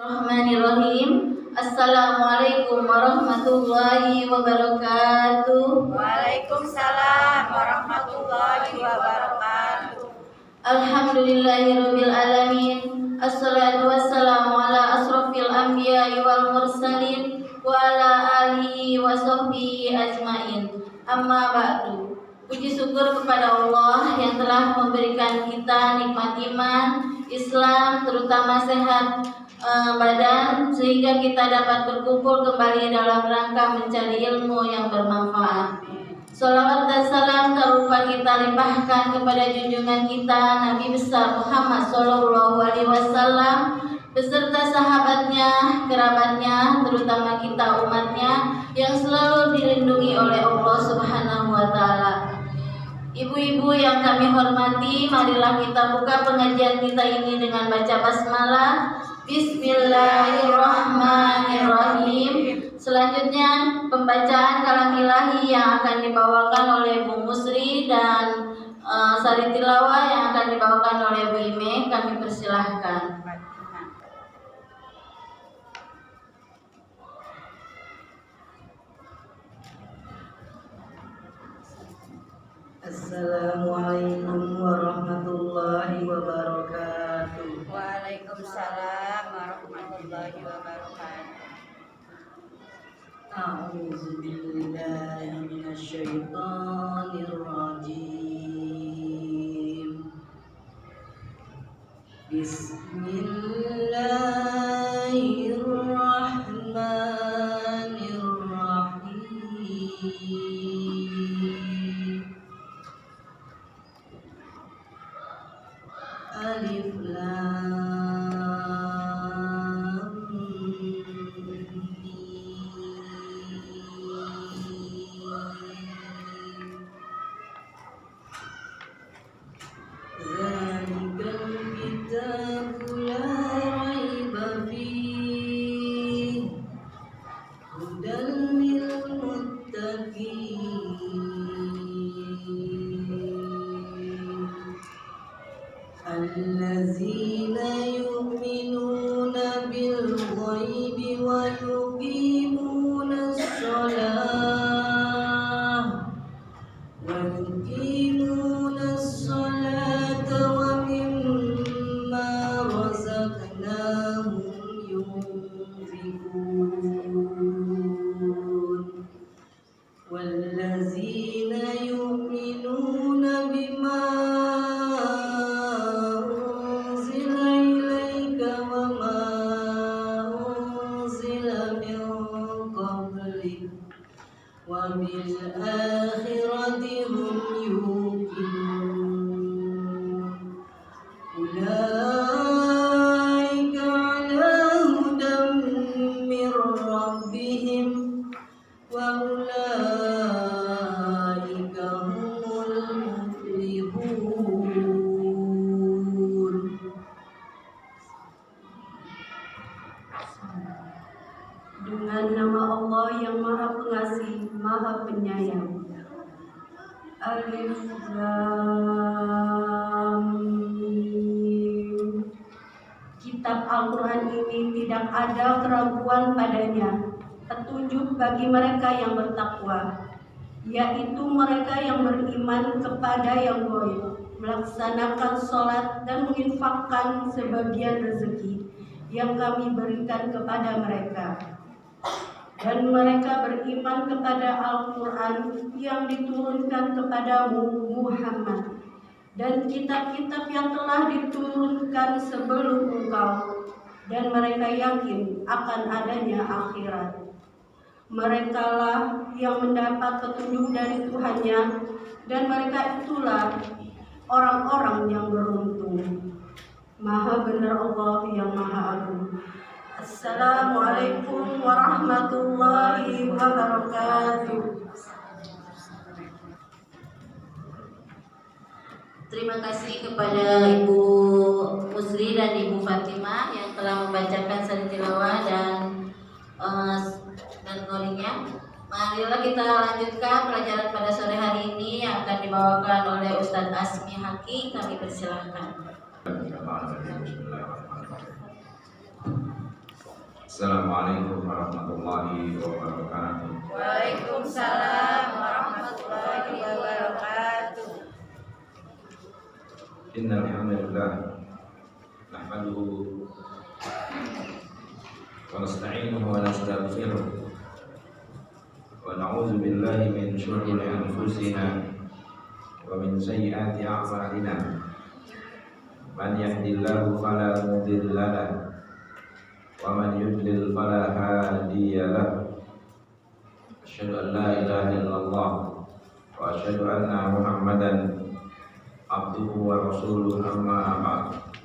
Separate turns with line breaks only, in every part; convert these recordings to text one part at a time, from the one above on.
Bismillahirrahmanirrahim. Assalamualaikum warahmatullahi wabarakatuh.
Waalaikumsalam warahmatullahi wabarakatuh.
Alhamdulillahirabbil alamin. Assalatu wassalamu ala asrofil anbiya'i wal mursalin wa ala alihi wa sahbihi ajmain. Amma ba'du. Puji syukur kepada Allah yang telah memberikan kita nikmat iman, Islam, terutama sehat badan, sehingga kita dapat berkumpul kembali dalam rangka mencari ilmu yang bermanfaat. Salawat dan salam tak lupa kita limpahkan kepada junjungan kita Nabi besar Muhammad SAW beserta sahabatnya, kerabatnya, terutama kita umatnya yang selalu dilindungi oleh Allah Subhanahu wa Ta'ala. Ibu-ibu yang kami hormati, marilah kita buka pengajian kita ini dengan baca basmalah. Bismillahirrahmanirrahim. Selanjutnya pembacaan kalam ilahi yang akan dibawakan oleh Bu Musri dan sari tilawah yang akan dibawakan oleh Bu Ime. Kami persilahkan.
Assalamualaikum warahmatullahi wabarakatuh.
Waalaikumsalam warahmatullahi wabarakatuh.
A'udzu billahi minasyaitonir rajim. Bismillahirrahmanirrahim. Alif Lam Mim. Zalikal kitabu la raiba fihi hudan lil muttaqin allazina yu'minuna bil ghaibi wa yuqimunas salata wa mimma razaqnahum yunfiqun wallazina yu'minuna bima wabil akhirati hum yuqinun ulaika ala hudan mir rabbihim wa ulaika humul muflihun.
Dengan nama Allah yang Maha Pengasih, Maha Penyayang. Alif Lam Mim. Kitab Al-Quran ini tidak ada keraguan padanya, petunjuk bagi mereka yang bertakwa, yaitu mereka yang beriman kepada yang gaib, melaksanakan sholat dan menginfakkan sebagian rezeki yang kami berikan kepada mereka. Dan mereka beriman kepada Al-Quran yang diturunkan kepadamu Muhammad dan kitab-kitab yang telah diturunkan sebelum engkau, dan mereka yakin akan adanya akhirat. Merekalah yang mendapat petunjuk dari Tuhannya, dan mereka itulah orang-orang yang beruntung. Maha benar Allah yang Maha Agung. Assalamualaikum warahmatullahi wabarakatuh.
Terima kasih kepada Ibu Musri dan Ibu Fatimah yang telah membacakan sari tilawah dan qolinya. Marilah kita lanjutkan pelajaran pada sore hari ini yang akan dibawakan oleh Ustadz Asmi Haki. Kami persilahkan.
Assalamualaikum warahmatullahi wabarakatuh.
Waalaikumsalam warahmatullahi wabarakatuh.
Innal hamdalillah nahmaduhu wa nasta'inuhu wa nastaghfiruh wa na'udzu billahi min shururi anfusina wa min sayyiati a'malina. Man yahdihillahu fala mudilla lahu wa man yudlil fala hadiya lahu. Asyhadu an la ilaha illallah wa asyhadu anna Muhammadan abduhu wa rasuluhu amma ba'd.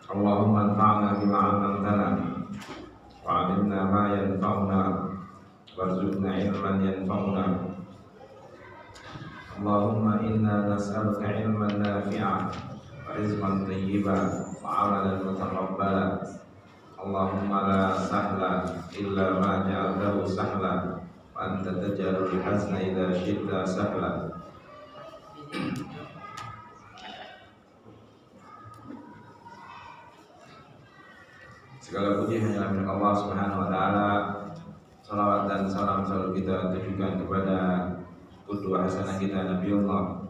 Allahumma anfa'na bima 'allamtana wa 'allimna ma yanfa'una warzuqna ilman yanfa'una. Allahumma inna nas'aluka ilman nafi'an wa rizqan thayyiban wa 'amalan mutaqabbala. Allahumma la sahla illa ma ja'altahu sahla wa anta taj'alul hazna idza syi'ta sahla. Segala puji hanya milik Allah Subhanahu wa taala. Salawat dan salam selalu kita tujukan kepada qudwah hasanah kita Nabiullah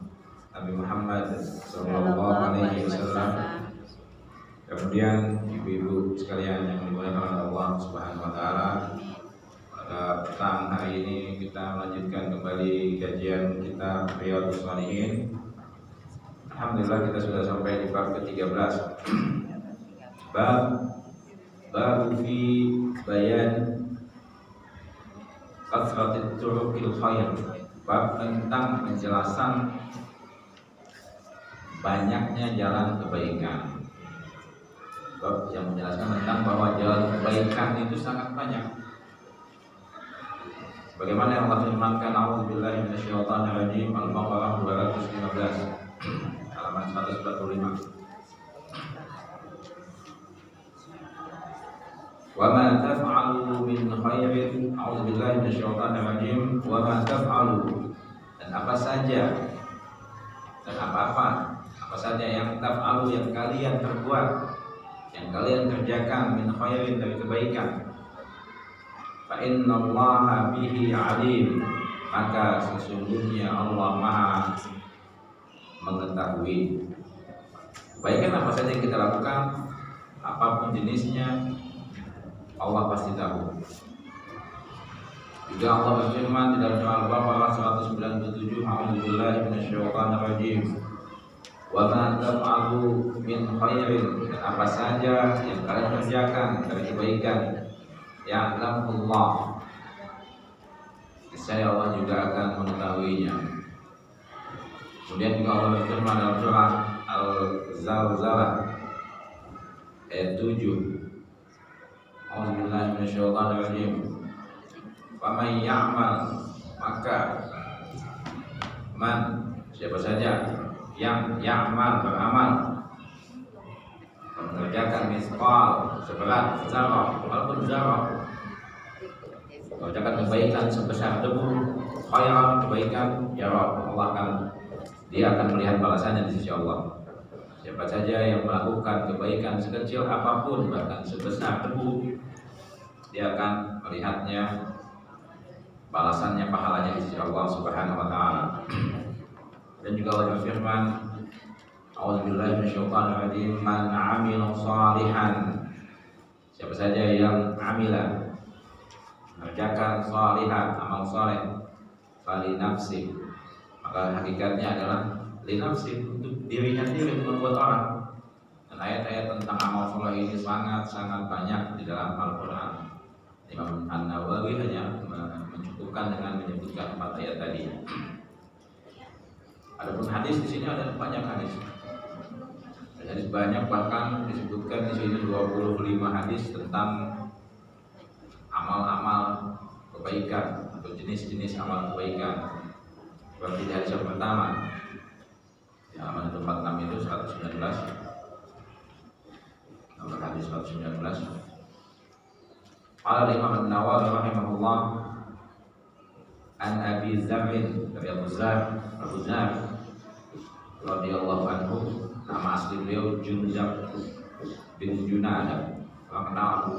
Nabi Muhammad sallallahu alaihi wasallam. Kemudian ibu-ibu sekalian yang dimuliakan oleh Allah Subhanahu wa taala, pada petang hari ini kita melanjutkan kembali kajian kita Riyadhus Shalihin. Alhamdulillah kita sudah sampai di bab ke-13. Bab fi bayan kasratit turuqil khair. Bab tentang penjelasan banyaknya jalan kebaikan. Bab yang menjelaskan tentang bahwa jalan kebaikan itu sangat banyak. Bagaimana yang Allah firmankan, A'udzubillahi minasyaitonir rajim, Al-Baqarah 215 halaman 145. Wa ma taf'alu min khairin, a'udzubillahi minasyaitonir rajim, wa ma taf'alu, dan apa saja dan apa saja yang taf'alu, yang kalian perbuat, yang kalian kerjakan, min khairin, dari kebaikan, fa innallaha bihi alim, maka sesungguhnya Allah Maha mengetahui. Kebaikan apa saja yang kita lakukan, apapun jenisnya, Allah pasti tahu. Juga Allah berfirman di dalam surah Al-Baqarah 197, A'udzubillahi minasyaitonir rajim, wa ma taf'alu min khairin, dan apa saja yang kalian kerjakan dari kebaikan, ya'lamullah, niscaya Allah juga akan mengetahuinya. Kemudian juga Allah berfirman dalam surah Al-Zalzalah ayat 7, A'udzubillahi minasyaitonir rajim, wa may ya'mal, maka man, siapa saja yang ya'mal, beramal, mengerjakan misqal, seberat zarah, walaupun zarah, mengerjakan kebaikan sebesar debu, khairan, kebaikan, ya Rabb, dia akan melihat balasannya di sisi Allah. Siapa saja yang melakukan kebaikan sekecil apapun, bahkan sebesar debu, dia akan melihatnya, balasannya, pahalanya di sisi Allah Subhanahu wa taala. Dan juga Allah berfirman, A'udzubillahi minasyaitonir rajim, man 'amila shalihan, siapa saja yang amila, mengerjakan shalihan, amal saleh, fali nafsi, maka hakikatnya adalah li nafsi, untuk dirinya sendiri, bukan buat orang. Dan ayat-ayat tentang amal saleh ini sangat-sangat banyak di dalam Al-Qur'an. Imam An-Nawawi hanya mencukupkan dengan menyebutkan 4 ayat tadi. Adapun hadis di sini ada banyak hadis. Hadis banyak, bahkan disebutkan di sini 25 hadis tentang amal-amal kebaikan atau jenis-jenis amal kebaikan. Seperti hadis yang pertama, di halaman 46 itu 119. Nomor hadis 119. Al-Imam An-Nawawi rahimahullah, an Abi Dzar, dari Abu Dzar radhiyallahu anhu, nama asli beliau Jundab bin Junadah. Kalau kenal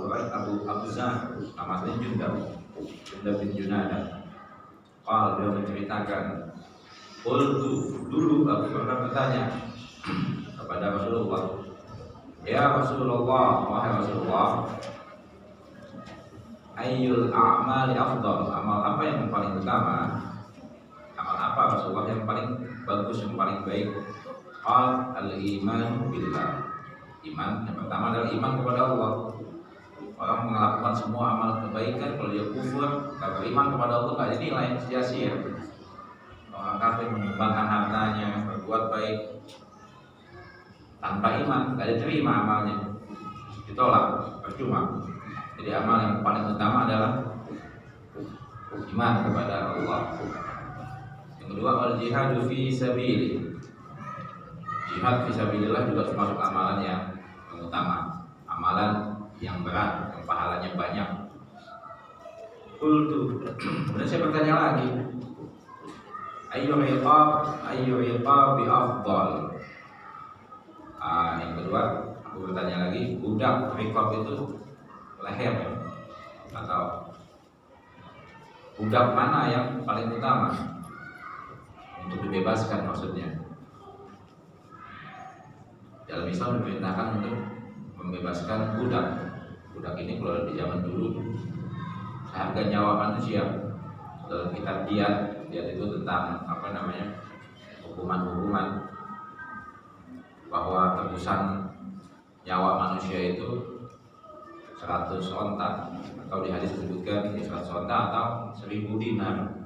Abu Zar, nama aslinya Jundab bin Junadah. Kalau beliau menceritakan, dulu aku pernah bertanya kepada Rasulullah, ya Rasulullah, wahai Rasulullah, ayyul a'mali afdal, amal apa yang paling utama? Amal apa Rasulullah yang paling bagus, yang paling baik? Al-iman billah. Iman yang pertama adalah iman kepada Allah. Orang melakukan semua amal kebaikan, kalau dia kufur, kalau beriman kepada Allah nggak ada nilai, sia-sia. Orang kafir menyumbangkan hartanya, berbuat baik, tanpa iman nggak diterima amalnya, ditolak, percuma. Jadi amal yang paling utama adalah iman kepada Allah. Yang kedua, al-jihadu fi sabili. Jihad fi sabilillah juga termasuk amalan yang utama, amalan yang berat, yang pahalanya banyak. Kemudian saya bertanya lagi, ayyu iqab bi afdal. Yang kedua, aku bertanya lagi, budak iqab itu leher atau budak mana yang paling utama untuk dibebaskan maksudnya? Dalam Islam diperintahkan untuk membebaskan budak. Budak ini kalau di zaman dulu seharga nyawa manusia. Dalam kitab Diyat itu tentang hukuman-hukuman bahwa tebusan nyawa manusia itu 100 onta, atau di hadis disebutkan 100 onta atau 1000 dinar.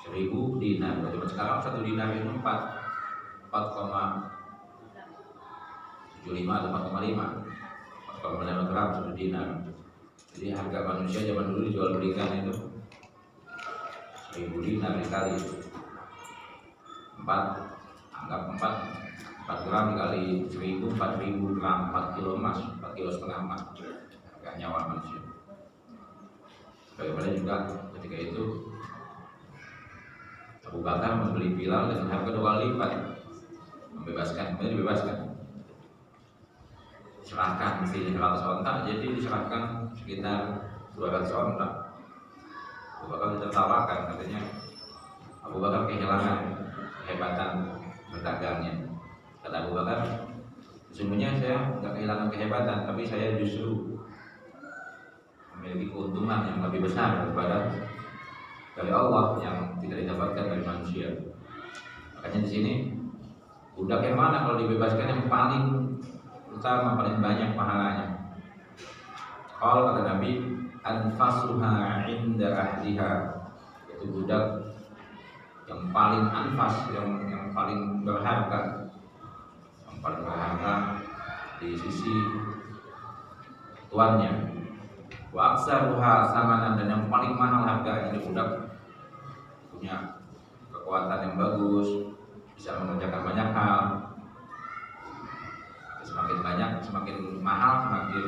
1000 dinar. Cuma sekarang 1 dinar itu 4,75 atau 4,5 gram 1 dinar. Jadi harga manusia zaman dulu dijual belikan itu 1000 dinar dikali 4 gram dikali 1000, 4000 gram, 4 kilo emas, 4 kilo setengah emas, harga nyawa manusia. Bagaimana juga ketika itu Abu Bakar membeli Bilal dengan harga 2 kali lipat, kemudian dibebaskan. Diserahkan mestinya 100 onta, jadi diserahkan sekitar 200 onta. Abu Bakar ditertawakan, katanya Abu Bakar kehilangan kehebatan berdagangnya. Kata Abu Bakar, sesungguhnya saya tidak kehilangan kehebatan, tapi saya justru memiliki keuntungan yang lebih besar daripada dari Allah yang tidak didapatkan dari manusia. Makanya di sini budak yang mana kalau dibebaskan yang paling utama, paling banyak pahalanya? Kalau kata Nabi, anfasuha inda ahliha, itu budak yang paling anfas, yang paling berharga, di sisi tuannya. Wa aksaruha samanan, dan yang paling mahal harganya. Ini budak punya kekuatan yang bagus, bisa mengerjakan banyak hal. Semakin banyak, semakin mahal, semakin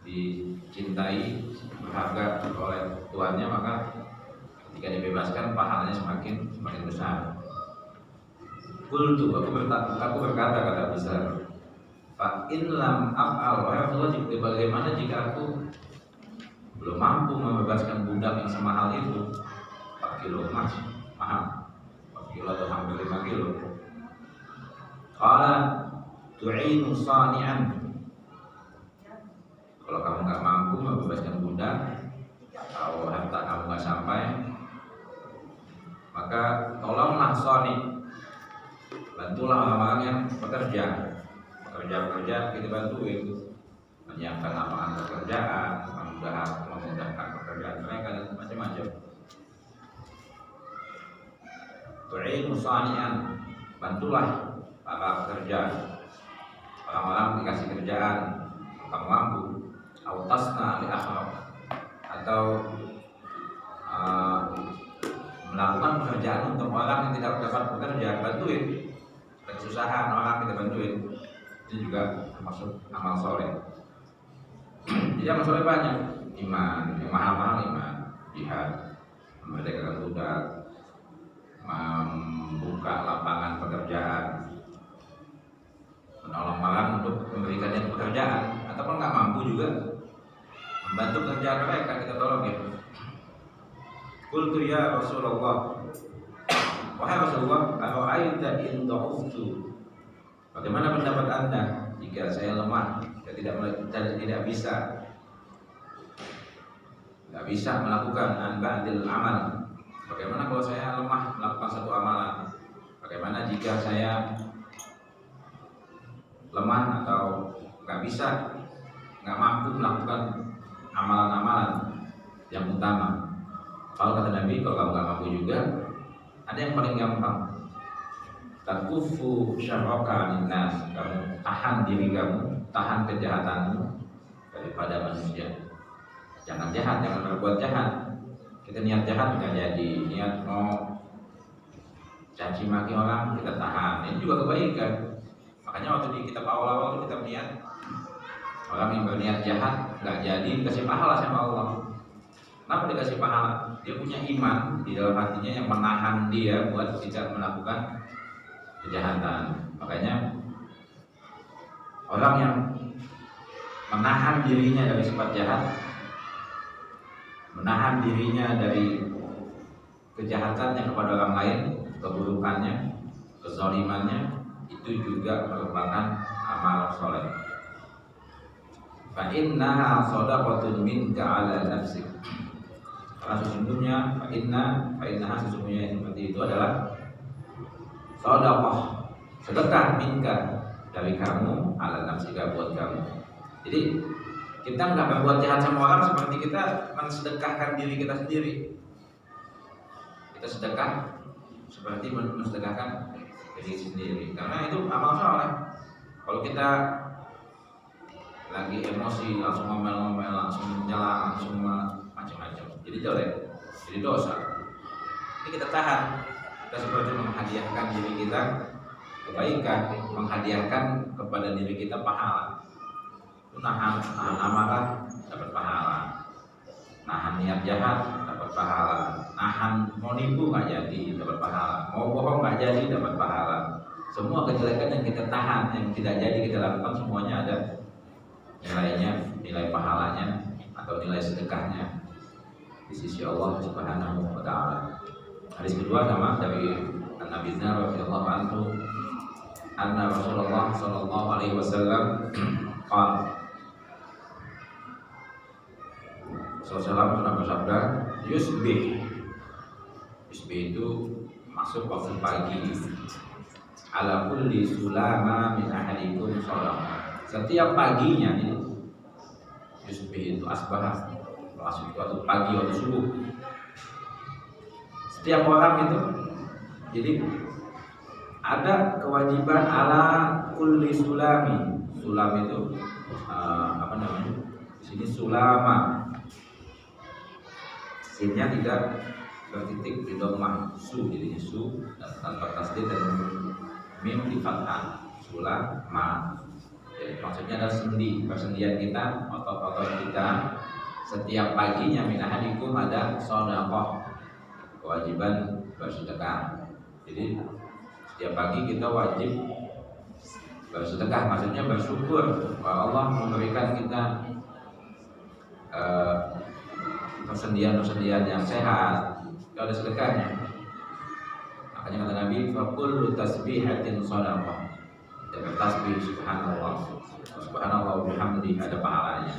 dicintai, berharga oleh tuannya, maka ketika dibebaskan pahalanya semakin besar. Qultu, aku berkata, kata besar, fa in lam af'al, wahai Rasulullah, bagaimana jika aku belum mampu membebaskan budak yang semahal itu? 4 kilo emas mahal, 4 kilo atau hampir 5 kilo. Qala tu'inu sani'an, kalau kamu nggak mampu membebaskan budak atau harta kamu nggak sampai, maka tolonglah sani', bantulah orang-orang yang bekerja kita bantuin, menyiapkan lapangan pekerjaan, memudahkan pekerjaan mereka dan macam-macam. Tu'inu sani'an, bantulah para pekerja, orang-orang dikasih kerjaan, kamu mampu. Autasna li akhraq, atau melakukan pekerjaan untuk orang yang tidak dapat bekerja, bantuin. Kesusahan orang kita bantuin, itu juga termasuk amal soleh. Jadi amal soleh banyak, iman, yang mahal-mahal iman, jihad, memerdekakan budak, membuka lapangan pekerjaan, menolong orang untuk memberikannya pekerjaan, ataupun nggak mampu juga membantu pekerjaan mereka, kita tolong ya. Qultu ya Rasulullah, wahai Rasulullah, ara'aita in dha'uftu, bagaimana pendapat Anda jika saya lemah, tidak bisa melakukan ba'dil amal? Bagaimana kalau saya lemah melakukan satu amalan? Bagaimana jika saya lemah atau nggak mampu melakukan amalan-amalan yang utama? Kalau kata Nabi, kalau kamu nggak mampu juga, ada yang paling gampang. Takufu syarraka minnas, kamu tahan diri kamu, tahan kejahatanmu daripada manusia. Jangan jahat, jangan berbuat jahat. Kita niat jahat nggak jadi, niat mau caci maki orang kita tahan. Ini juga kebaikan. Makanya waktu di kitab awal-awal itu kita melihat orang yang berniat jahat nggak jadi dikasih pahala sama Allah. Kenapa dikasih pahala? Dia punya iman di dalam hatinya yang menahan dia buat tidak melakukan kejahatan. Makanya orang yang menahan dirinya dari sifat jahat, menahan dirinya dari kejahatannya kepada orang lain, keburukannya, kezalimannya, itu juga merupakan amal soleh. Fa innaha shadaqatun minka 'ala nafsik. Karena sesungguhnya fa innaha sesungguhnya yang seperti itu adalah shadaqah, sedekah minka dari kamu 'ala nafsika, buat kamu. Jadi kita nggak berbuat jahat sama orang seperti kita mensedekahkan diri kita sendiri. Kita sedekah seperti mensedekahkan diri sendiri, karena itu amal soleh. Kalau kita lagi emosi langsung ngomel-ngomel, langsung menyela, langsung macam-macam, jadi jelek, jadi dosa. Ini kita tahan, kita seperti menghadiahkan diri kita kebaikan, menghadiahkan kepada diri kita pahala. Nahan amarah dapat pahala, nahan niat jahat dapat pahala, nahan mau nipu nggak jadi dapat pahala, mau bohong nggak jadi dapat pahala. Semua kejelekan yang kita tahan, yang tidak jadi kita lakukan, semuanya ada nilainya, nilai pahalanya atau nilai sedekahnya di sisi Allah Subhanahu wa Ta'ala. Hadis kedua sama dari Nabi Dzar radhiyallahu anhu, anna Rasulullah sallallahu alaihi wasallam qala, Rasulullah pernah bersabda, Yusbih itu masuk waktu pagi, ala kulli sulama min ahadikum shadaqah. Setiap paginya ini Yusbih itu asbah, masuk waktu pagi, waktu subuh. Setiap orang itu, jadi ada kewajiban ala kulli sulami. Sulam itu apa namanya? Di sini sulama. Sinnya tidak bertitik di dhammah, su, jadi su tanpa tasdid dan mim di fathah, sulama. Jadi maksudnya adalah sendi, persendian kita, otot-otot kita. Setiap paginya min ahadikum ada shadaqah, kewajiban bersedekah. Jadi setiap pagi kita wajib bersedekah, maksudnya bersyukur bahwa Allah memberikan kita persendian-persendian yang sehat, itu ada sedekahnya. Makanya kata Nabi, faqullu tasbihatin shadaqah. Kita bertasbih subhanallah, subhanallah bihamdi, ada pahalanya.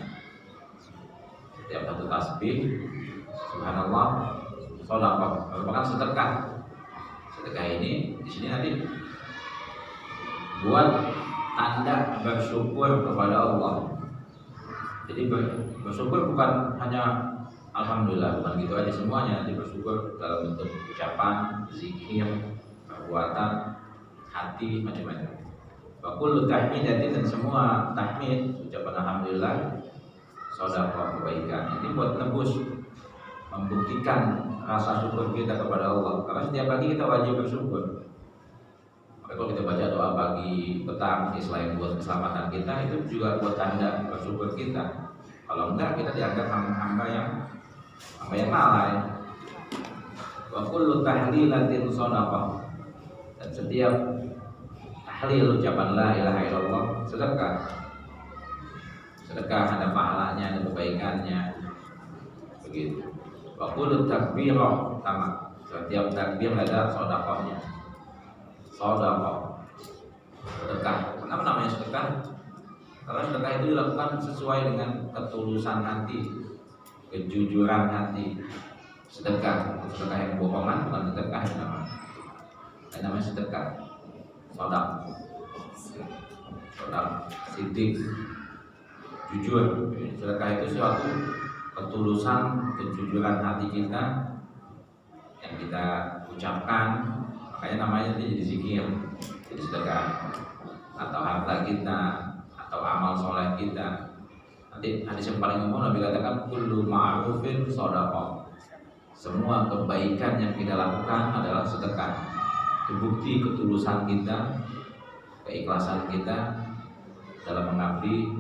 Setiap satu tasbih subhanallah shadaqah merupakan sedekah. Sedekah ini di sini nanti buat tanda bersyukur kepada Allah. Jadi bersyukur bukan hanya alhamdulillah, bukan gitu aja semuanya. Nanti bersyukur dalam bentuk ucapan, zikir, perbuatan, hati, macam-macam. Wa kullu tahmidatin, dan semua tahmid, ucapan alhamdulillah, shadaqah, kebaikan. Ini buat tebus, membuktikan rasa syukur kita kepada Allah. Karena setiap pagi kita wajib bersyukur. Maka kalau kita baca doa pagi, petang, selain buat keselamatan kita, itu juga buat tanda bersyukur kita. Kalau enggak, kita dianggap hamba yang lalai. Wa kullu tahlilatin shadaqah, dan setiap tahlil ucapan la ilaha illallah, sedekah. Sedekah ada pahalanya, ada kebaikannya. Begitu. Wa qul takbirah, sama. Setiap takbir ada sedekahnya. Sedekah. Sedekah. Kenapa namanya sedekah? Karena sedekah itu dilakukan sesuai dengan ketulusan hati, kejujuran hati. Sedekah yang bohongan bukan sedekah yang namanya sedekah. Sodak sidik, jujur. Sedekah itu suatu ketulusan, kejujuran hati kita yang kita ucapkan, makanya namanya jadi zikir, jadi sedekah. Atau harta kita, atau amal soleh kita. Nanti hadis yang paling umum Nabi katakan kullu ma'rufin shadaqah. Semua kebaikan yang kita lakukan adalah sedekah. Itu bukti ketulusan kita, keikhlasan kita dalam mengabdi,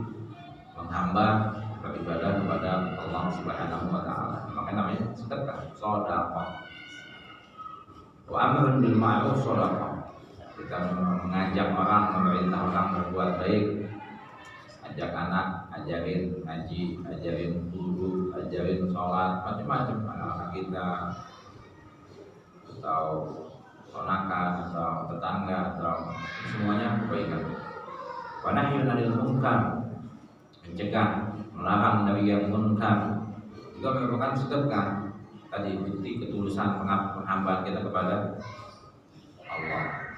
menghamba, beribadah kepada Allah Subhanahu wa taala. Makanya namanya sedekah, shadaqah. Wa amrun bil ma'ruf shadaqah. Kita mengajak orang, memerintah orang berbuat baik, ajak anak, ajarin ngaji, ajarin guru, ajarin sholat, macam-macam anak-anak kita, atau ponakan, atau tetangga, atau semuanya kebaikan. Wa nahyun 'anil munkar, mencegah, melarang dari yang munkar, juga merupakan sedekah. Tadi bukti ketulusan penghambaan kita kepada Allah.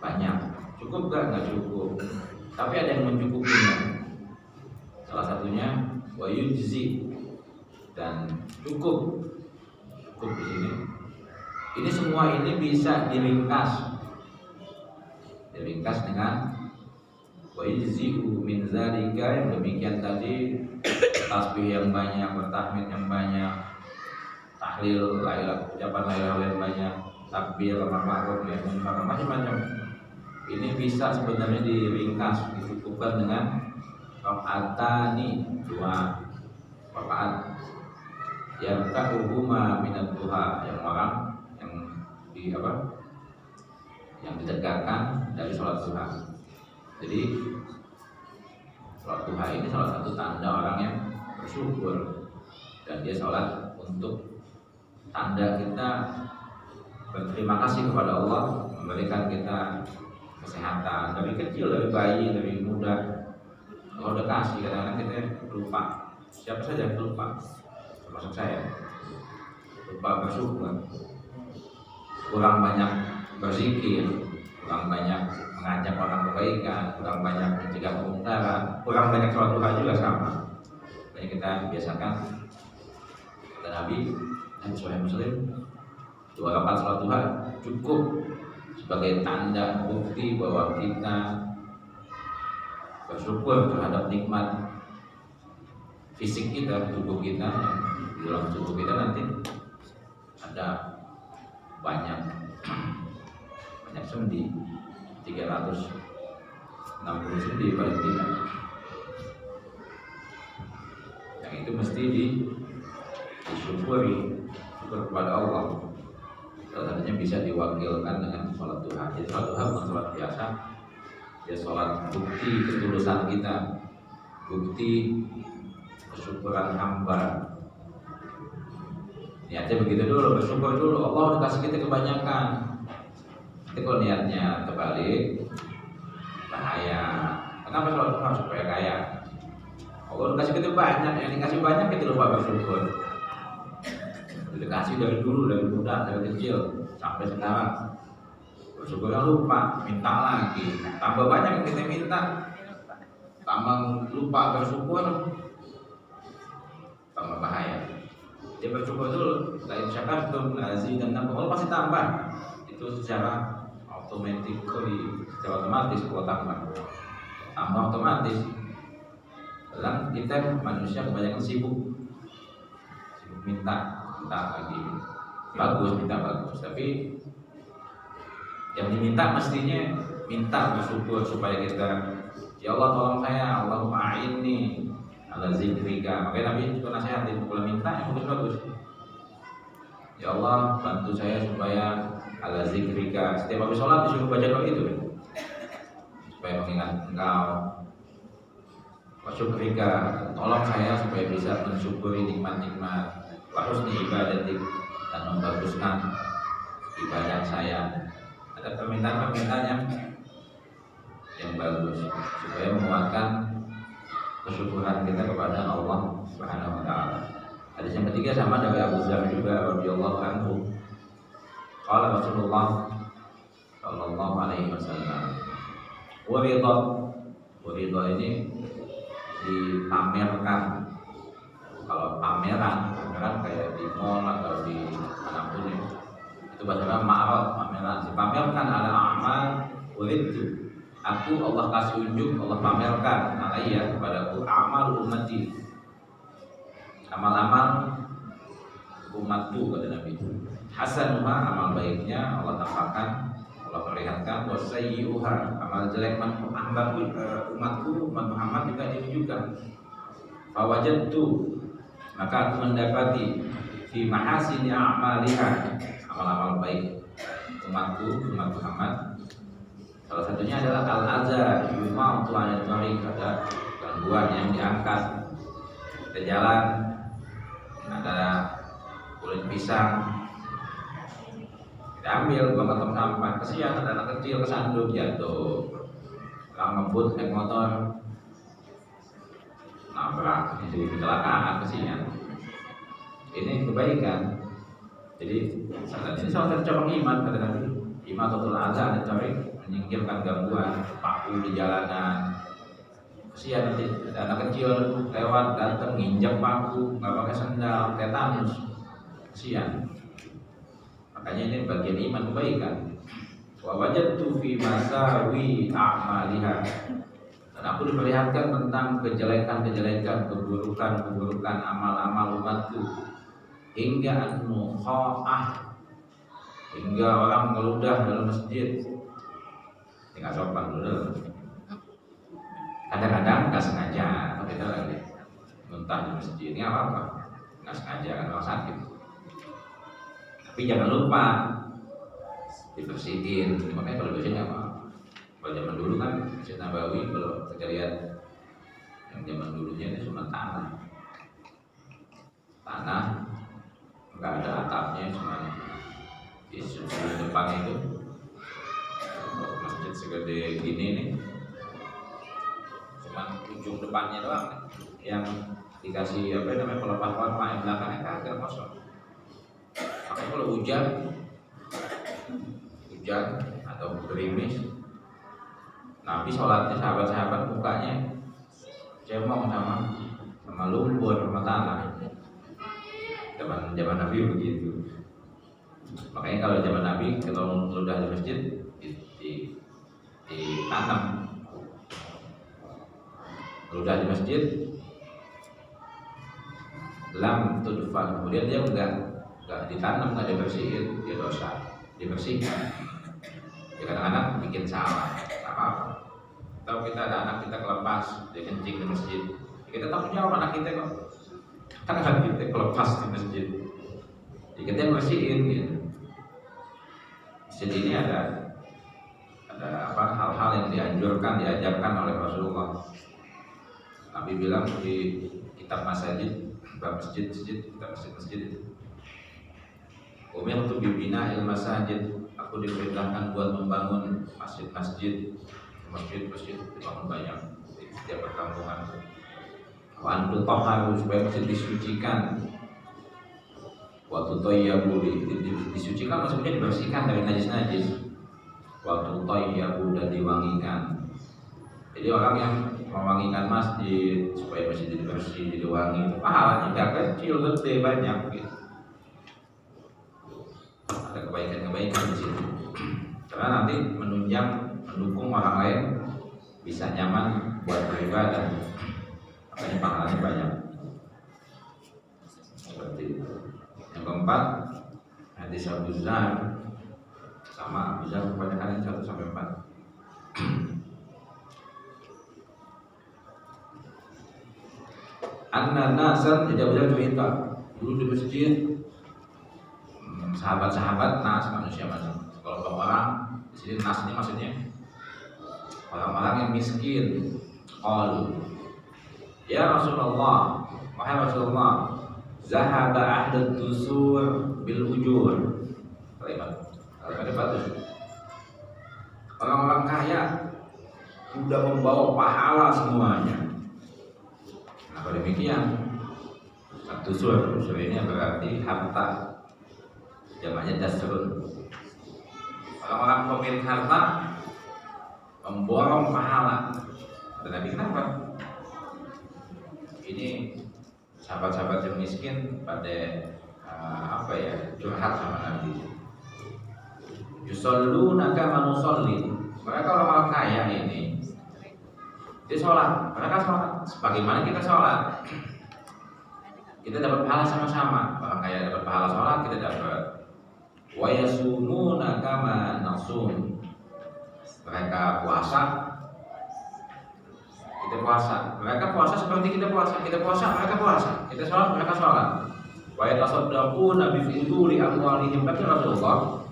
Banyak, cukup gak? Nggak cukup, tapi ada yang mencukupinya. Salah satunya wa yujzi, dan cukup di sini. Ini semua ini bisa diringkas dengan wa yujzi'u min zalika, yang demikian tadi, tasbih yang banyak, bertahmid yang banyak, tahlil, ucapan la ilaha yang banyak, takbir, amar ma'ruf nahi anil munkar, macam-macam. Ini bisa sebenarnya diringkas, dicukupkan dengan rakaatani, 2 rakaat yang kahuma minat duha, yang orang yang ditegakkan dari sholat duha. Jadi sholat duha ini salah satu tanda orang yang bersyukur, dan dia sholat untuk tanda kita berterima kasih kepada Allah memberikan kita kesehatan dari kecil, dari bayi, dari muda. Kalau udah kasih, kadang-kadang kita lupa. Siapa saja lupa, termasuk saya, lupa bersyukur, kurang banyak berzikir, kurang banyak mengajak orang kebaikan, kurang banyak mencegah kemungkaran, kurang banyak sholat duha juga sama. Jadi kita biasakan, kata Nabi Sahih Muslim, 2 rakaat sholat duha cukup sebagai tanda bukti bahwa kita bersyukur terhadap nikmat fisik kita, tubuh kita. Di dalam tubuh kita nanti ada banyak sendi, 360 sendi paling tidak, yang itu mesti disyukuri, syukur kepada Allah. Salah satunya bisa diwakilkan dengan sholat duha. Jadi sholat duha bukan sholat biasa, dia sholat bukti ketulusan kita, bukti kesyukuran hamba. Niatnya begitu dulu, bersyukur dulu. Allah udah kasih kita kebanyakan. Tapi kalau niatnya terbalik, bahaya. Kenapa sholat duha? Supaya kaya. Allah udah kasih kita banyak, yang dikasih banyak kita lupa bersyukur. Dikasih dari dulu, dari muda, dari kecil sampai sekarang, bersyukurnya lupa, minta lagi, tambah banyak yang kita minta, tambah lupa bersyukur, tambah bahaya. Dia bersyukur dulu, lain syakartum lazidannakum, Allah pasti tambah. Itu secara otomatis kalau tambah otomatis. Dalam kita manusia kebanyakan sibuk minta lagi, minta bagus, tapi yang diminta mestinya minta bersyukur supaya kita, ya Allah tolong saya, Allahumma a'inni ala zikrika. Makanya Nabi juga nasihatin kalau minta yang bagus-bagus. Ya Allah bantu saya supaya ala zikrika. Setiap habis sholat disuruh baca doa itu. supaya mengingat Engkau. Wa syukrika, tolong saya supaya bisa mensyukuri nikmat-nikmat. Wa husni ibadatik, dan membaguskan ibadah saya. Ada permintaan-permintaan yang bagus supaya menguatkan kesyukuran kita kepada Allah Subhanahu wa taala. Hadis yang ketiga sama dari Abu Dzar juga radhiyallahu anhu. Qala Rasulullah sallallahu alaihi wasallam, Waridha ini dipamerkan. Kalau pameran kayak di mall atau di manapun itu bahasa ma'rad, pameran. Dipamerkan ala amal waridtu. Aku Allah kasih unjuk, Allah pamerkan alaiya kepadaku amal ummati. Amal-amal umatku kata Nabi. Hasanuha, amal baiknya Allah tampakkan, Allah perlihatkan. Wasayyi'uha, amal jelek umatku, umat Muhammad juga ditunjukkan. Fawajadtu, maka aku mendapati fi mahasini a'maliha, amal-amal baik umatku, umat Muhammad. Salah satunya adalah al-adza yumatu 'anil tariq, ada gangguan yang diangkat. Kita jalan, ada kulit pisang, kita ambil buang ke tempat sampah. Kesian ada anak kecil kesandung jatuh, orang ngebut naik motor nabrak, jadi kecelakaan, kesian. Ini kebaikan. Jadi salah satu cabang iman kata Nabi, imatatul adza 'anil tariq, menyingkirkan gangguan paku di jalanan. Kesian nanti ada anak kecil lewat datang nginjak paku, nggak pakai sendal, tetanus, kesian. Makanya ini bagian iman kebaikan. Wa wajadtu fi masawi a'maliha, dan aku diperlihatkan tentang kejelekan-kejelekan, keburukan-keburukan amal-amal umatku, hingga an-nukha'ah, hingga orang ngeludah dalam masjid. Tinggal sopan dulu. Kadang-kadang nggak sengaja, kalau kita lagi muntah di masjid, ini apa-apa, nggak sengaja kan orang sakit. Tapi jangan lupa dibersihin. Makanya kalau bersihin nggak apa-apa. Kalau zaman dulu kan Masjid Nabawi, kalau kita lihat yang zaman dulunya itu cuma tanah, nggak ada atapnya, cuma di sudut depan itu. Masjid segede gini nih, cuma ujung depannya doang yang dikasih apa namanya pelepas warna, yang belakangnya kagak kosong. Makanya kalau hujan atau gerimis, Nabi sholatnya sahabat-sahabat mukanya cemong sama lumpur, sama tanah. Zaman Nabi begitu. Makanya kalau zaman Nabi kalau udah di masjid ditanam, udah di masjid lam tudfan, kemudian dia enggak ditanam, enggak dibersihin, dia dosa, dibersihkan. Ya kadang-kadang bikin salah, apa-apa. Atau kita ada anak kita kelepas, dia kencing di masjid, kita tanggung jawab anak kita kok. Kan anak kita kelepas di masjid, ya kita yang bersihin gitu. Masjid ini ada hal-hal yang dianjurkan, diajarkan oleh Rasulullah. Nabi bilang di kitab Masajid, bab masjid, kitab masjid. Umirtu bibina il masajid, aku diperintahkan buat membangun masjid dibangun banyak di setiap perkampungan. Wa antu tahharu, supaya masjid disucikan. Wa tutayyabu, disucikan maksudnya dibersihkan dari najis-najis. Wa tutayyabu, dan diwangikan. Jadi orang yang mewangikan masjid supaya masjid jadi bersih, jadi wangi, pahalanya gak kecil, gede, banyak gitu. Ada kebaikan-kebaikan di situ. Karena nanti mendukung orang lain bisa nyaman buat beribadah. Makanya pahalanya banyak. Seperti itu. Yang keempat, hadis Abu Dzar, sama Abu Dzar kebanyakan 1-4. Anna nasan tidak bisa cerita dulu di masjid, sahabat-sahabat nas, manusia sekelompok orang. Di sini nas ini maksudnya orang-orang yang miskin. Qalu, ya Rasulullah, wahai Rasulullah, zahaba ahlud dusur bil ujur. Kalimat bagus. Orang-orang kaya sudah membawa pahala semuanya. Kenapa demikian? Dusur ini berarti harta, jamaknya dasrun. Orang-orang pemilik harta memborong pahala. Dan Nabi kenapa? Ini sahabat-sahabat yang miskin pada curhat sama Nabi. Yusalluna kama nusalli. Mereka orang-orang kaya ini dia sholat, mereka sholat sebagaimana kita sholat. Kita dapat pahala sama-sama. Orang kaya dapat pahala sholat, kita dapat. Wa yasumuna kama nasum. Mereka puasa, kita puasa. Mereka puasa seperti kita puasa. Kita puasa, mereka puasa. Kita sholat, mereka sholat. Wa yatasaddaquna bi fuduli amwalihim. Tapi Rasulullah,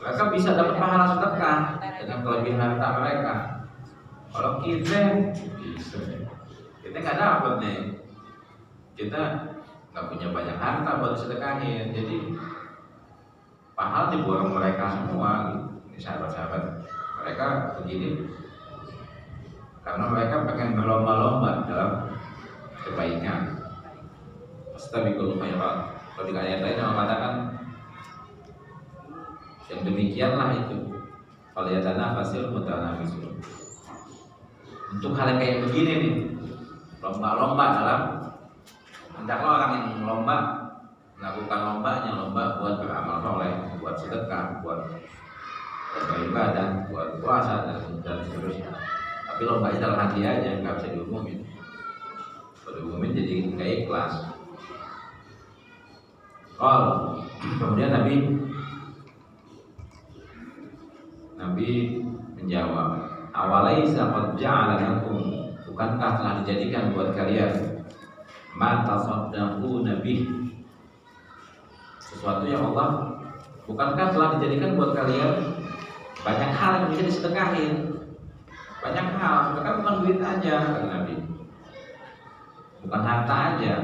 mereka bisa dapat pahala sedekah dengan kelebihan harta mereka. Kalau kita nggak dapat nih, kita nggak punya banyak harta buat sedekahin, jadi pahala diborong mereka semua. Ini sahabat-sahabat mereka begini karena mereka pengen berlomba-lomba dalam kebaikan. Astaghfirullah khairat. Kalau di ayat lain Allah katakan yang demikianlah itu. Falyatanafasil mutanafisun. Untuk hal yang kayak begini nih, lomba-lomba dalam, hendaklah orang yang lomba melakukan lomba buat beramal soleh, buat sedekah, buat beribadah, buat puasa dan seterusnya. Tapi lombanya dalam hati aja, nggak bisa diumumin. Kalau diumumin jadi nggak ikhlas. Kemudian Nabi menjawab, awalaisa qad ja'ala lakum, bukankah telah dijadikan buat kalian ma tasaddaquna bih, sesuatu yang Allah, bukankah telah dijadikan buat kalian banyak hal yang bisa disedekahin. Banyak hal, sedekah bukan duit aja, kata Nabi, bukan harta aja.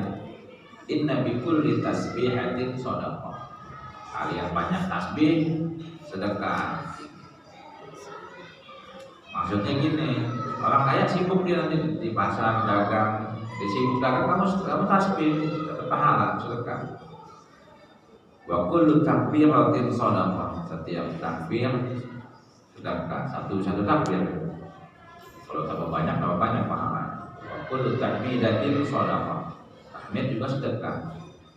Inna bi kulli tasbihatin shadaqah, kalian banyak tasbih sedekah. Maksudnya gini, orang kaya sibuk dia nanti di pasar dagang, sibuk dagang, kamu tasbih, dapat pahala sedekah. Wa kullu takbiratin shadaqah, setiap takbir sedekah, satu takbir. Kalau tambah banyak pahala. Wa kullu takbiratin shadaqah, tahmid juga sedekah.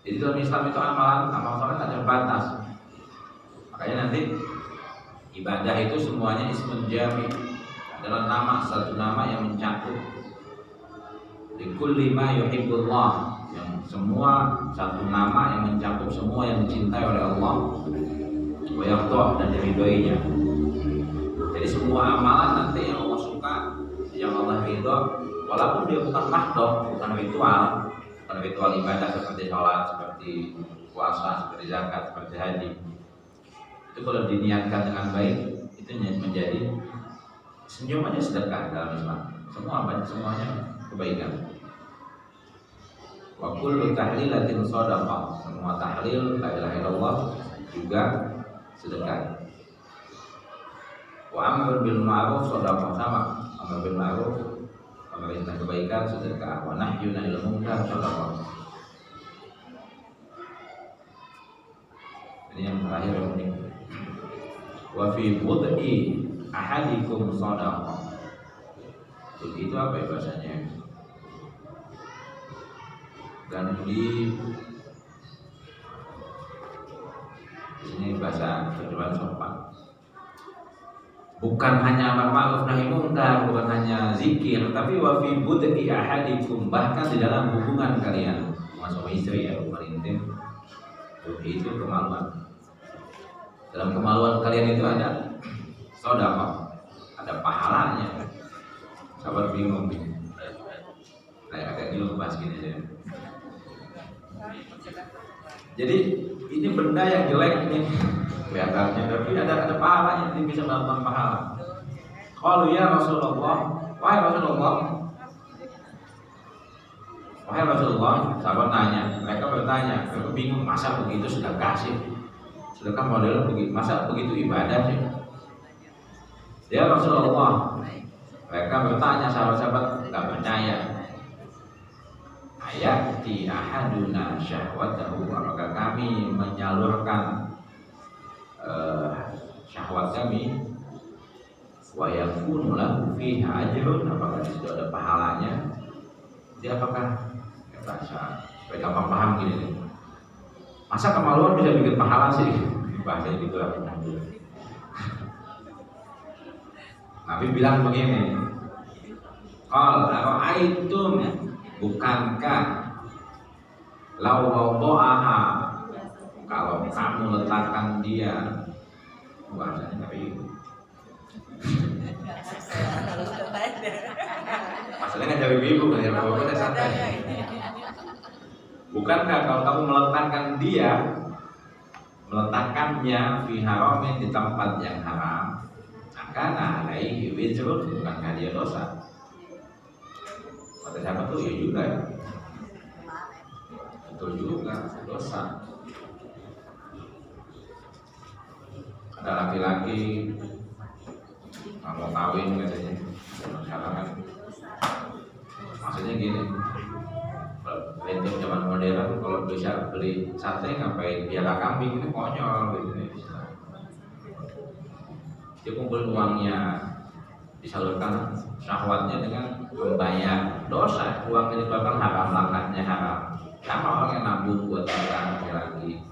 Jadi dalam Islam itu amal soleh tak ada batas. Makanya nanti ibadah itu semuanya ismun jami, adalah nama, satu nama yang mencakup likulli ma yuhibbullah, yang semua, satu nama yang mencakup semua yang dicintai oleh Allah wa yardha, dan diridhoinya. Jadi semua amalan nanti yang Allah suka, yang Allah ridho, walaupun dia bukan mahdoh, bukan ritual ibadah seperti sholat, seperti puasa, seperti zakat, seperti haji, itu kalau diniatkan dengan baik itu menjadi senyumannya sedekah dalam Islam. Semuanya kebaikan. Wa kullu tahlilatin shadaqah, semua tahlil la ilaha illallah juga sedekah. Wa amrun bil ma'ruf shadaqah, sama amr bil ma'ruf, memerintah kebaikan sedekah. Wa nahyun 'anil munkar shadaqah. Ini yang terakhir yang unik. Wa fi bud'i ahadikum shadaqah. Itu apa ya bahasanya? Dan di sini bahasa terjemahan sopan. Bukan hanya amar ma'ruf nahi munkar, bukan hanya zikir, tapi wa fi bud'i ahadikum, bahkan di dalam hubungan kalian sama istri, ya, hubungan intim. Itu kemaluan. Dalam kemaluan kalian itu ada sedekah, ada pahalanya. Sahabat bingung nih. Saya agak dulu bahas gini aja. Jadi ini benda yang jelek nih kelihatannya, tapi ada pahalanya, ini bisa melakukan pahala. Qalu ya Rasulullah, wahai Rasulullah, sahabat nanya, mereka bertanya, mereka bingung, masa begitu sudah kasih, sedangkan model begitu, masa begitu ibadah sih? Ya Rasulullah, mereka bertanya sahabat-sahabat, nggak percaya. Ayati ahaduna syahwatahu, apakah kami menyalurkan syahwat kami, wa yakunu lahu fiha ajrun, apakah di situ ada pahalanya? Dia apakah bahasa supaya gampang paham gini nih. Masa kemaluan bisa bikin pahala sih? Bahasa gitu lah. Nabi bilang begini, qal ara'aitum, bukankah law wada'aha, kalau kamu letakkan dia, bahasanya tapi masalahnya kan dari ibu kan ya, bapak santai. Bukankah kalau kamu meletakkannya fi haramin, di tempat yang haram, akan alaihi wizrun, bukankah dia dosa? Kata siapa tuh? Ya juga ya. Betul juga, dosa. Ada laki-laki nggak mau kawin katanya, masyarakat. Maksudnya gini, untuk zaman modern kalau bisa beli sate ngapain piara kambing, itu konyol gitu nih. Dia kumpulin uangnya, disalurkan syahwatnya dengan membayar dosa, uang yang dikeluarkan haram, langkahnya haram. Sama orang yang nabung buat orang laki-laki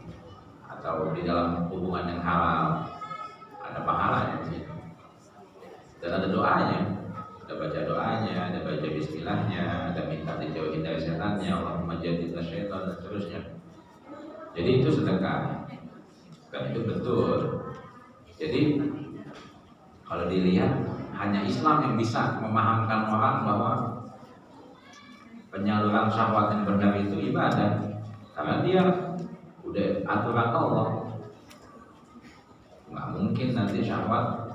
atau di dalam hubungan yang halal, ada pahalanya sih. Dan ada doanya, ada baca doanya, ada baca bismillahnya, ada minta dijauhin dari setannya, Allahumma jannibna syaitan, dan seterusnya. Jadi itu sedekah, dan itu betul. Jadi kalau dilihat, hanya Islam yang bisa memahamkan orang bahwa penyaluran syahwat yang benar itu ibadah, karena dia udah aturan Allah. Nggak mungkin nanti syahwat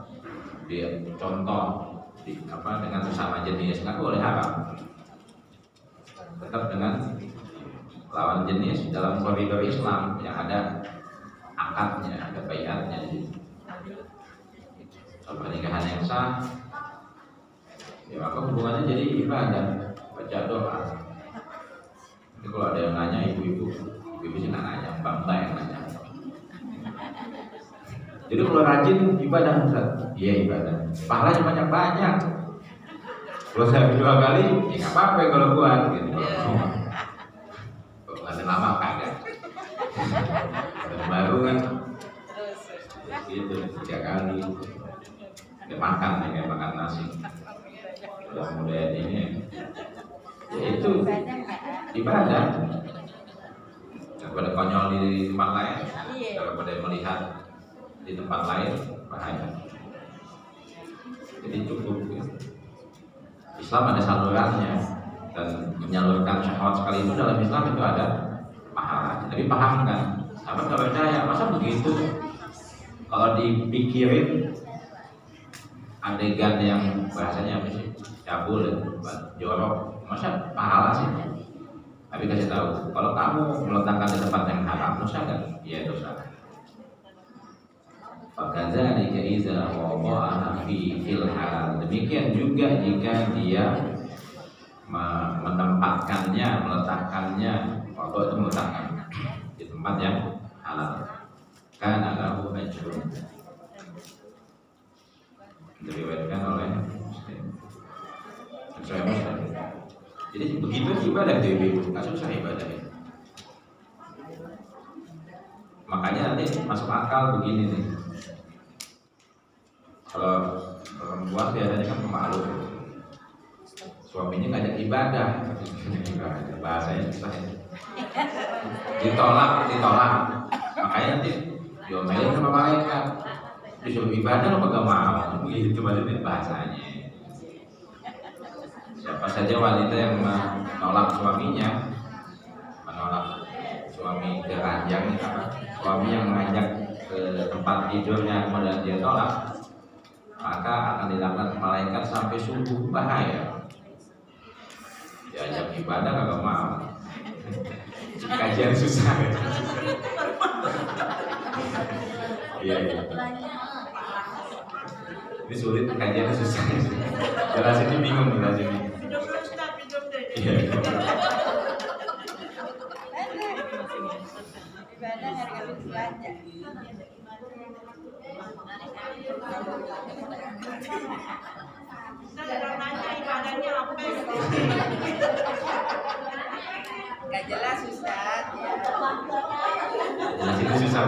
dia contoh dengan sesama jenis, nggak boleh haram. Tetap dengan lawan jenis dalam koridor Islam yang ada akadnya, ada baiatnya di situ. Pernikahan yang sah, ya maka hubungannya jadi ibadah, baca doa. Jadi kalau ada yang nanya, ibu-ibu sih nggak nanya, mbak yang nanya. Jadi kalau rajin ibadah, iya ibadah, pahalanya banyak-banyak. Kalau saya 2 kali, ya nggak apa-apa kalau buat gitu. Kalau nggak lama kagak. Baru kan, gitu 3 kali. Dia makan nih, kayak makan nasi. Kemudian ini, ya itu ibadah. Daripada konyol di tempat lain, daripada melihat di tempat lain, bahaya. Jadi cukup ya. Islam ada salurannya, dan menyalurkan syahwat sekali itu dalam Islam itu ada pahala. Jadi pahamkan. Sahabat nggak percaya, masa begitu? Kalau dipikirin adegan yang bahasanya apa sih? Cabul, jorok, masa pahala sih? Tapi kasih tahu, kalau kamu meletakkan di tempat yang haram, dosa nggak? Iya dosa. Fakadzalika idza wada'aha fil halal. Demikian juga jika dia menempatkannya, meletakkannya, waktu itu meletakkan di tempat yang halal, kana lahu ajrun. Diriwayatkan oleh Muslim. Jadi begitu ibadah itu, nggak susah ibadah itu. Makanya nanti masuk akal begini nih. Kalau perempuan biasanya kan pemalu, suaminya ngajak ibadah, bahasanya susah ya. Ditolak. Makanya nanti diomelin sama malaikat, disuruh ibadah lo kagak mau, begitu bahasanya. Siapa saja wanita yang menolak suaminya, menolak suami keranjang, suami yang mengajak ke tempat tidurnya kemudian dia tolak, maka akan dilaknat malaikat sampai subuh. Bahaya. Diajak ibadah kagak mau. Kajian susah. Iya. Ini sulit, kajian susah. Jelasinnya bingung jelasinnya. Iya.
Ibadah harus belajar. Ibadahnya apa? Gak jelas Ustaz.
Jelasinnya susah.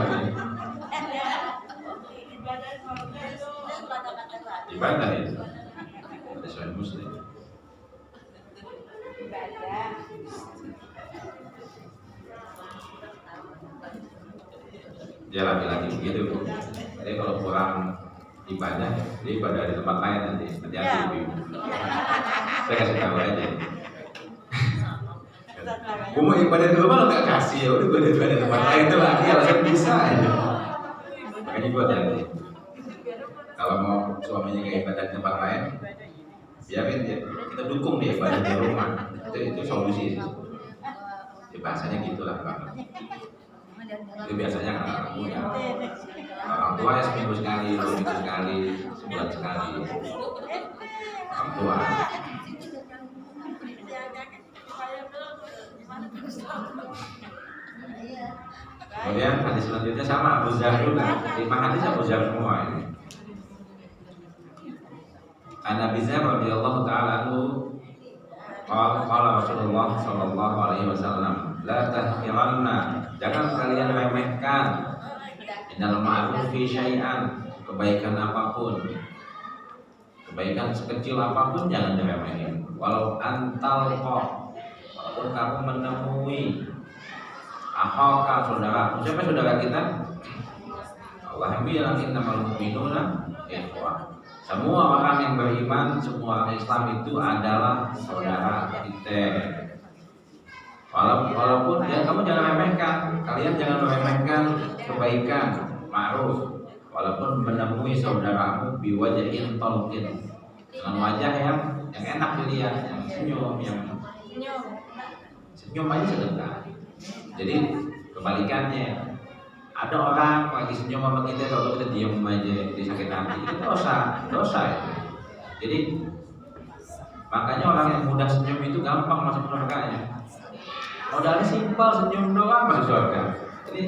Ibadah itu. Ada soal muslim.
Ibadah.
Dia laki-laki begitu. Jadi kalau kurang ibadah, dia ibadah di tempat lain nanti. Hati-hati ibu. Saya kasih tahu aja. Gue mau ibadah di rumah lo nggak kasih, ya udah gue ibadah di tempat lain tuh lagi alasan bisa aja. Makanya gue hati-hati. Kalau mau suaminya kayak ibadah di tempat lain, biarin dia. Kita dukung dia ibadah di rumah. Itu solusi. Ya, bahasanya gitulah Pak. Itu biasanya anak muda. Orang tua ya seminggu sekali, 2 minggu sekali, sebulan sekali. Orang tua. Kemudian hadis selanjutnya sama Abu Dzar juga. 5 hadis Abu Dzar semua ini. An Abi Dzar radhiyallahu ta'ala anhu qala Rasulullah sallallahu alaihi wasallam, la tahqiranna, jangan kalian remehkan minal ma'rufi syai'an, kebaikan apapun. Kebaikan sekecil apapun jangan diremehin. Walau antal kok, walaupun kamu menemui akhaka, saudara. Siapa saudara kita? Allah bilang innamal mu'minuna ikhwah. Semua orang yang beriman, semua orang Islam itu adalah saudara kita. Walaupun ya kamu jangan remehkan, kalian jangan meremehkan kebaikan, ma'ruf. Walaupun menemui saudaramu biwajhin talqin, dengan wajah yang enak dilihat, yang senyum, senyum aja sedekah. Jadi kebalikannya, ada orang lagi senyum sama kita, kalau kita diam aja, disakit hati, itu dosa itu. Jadi makanya orang yang mudah senyum itu gampang masuk neraka-nya. Modalnya simpel, senyum doang masuk surga. Jadi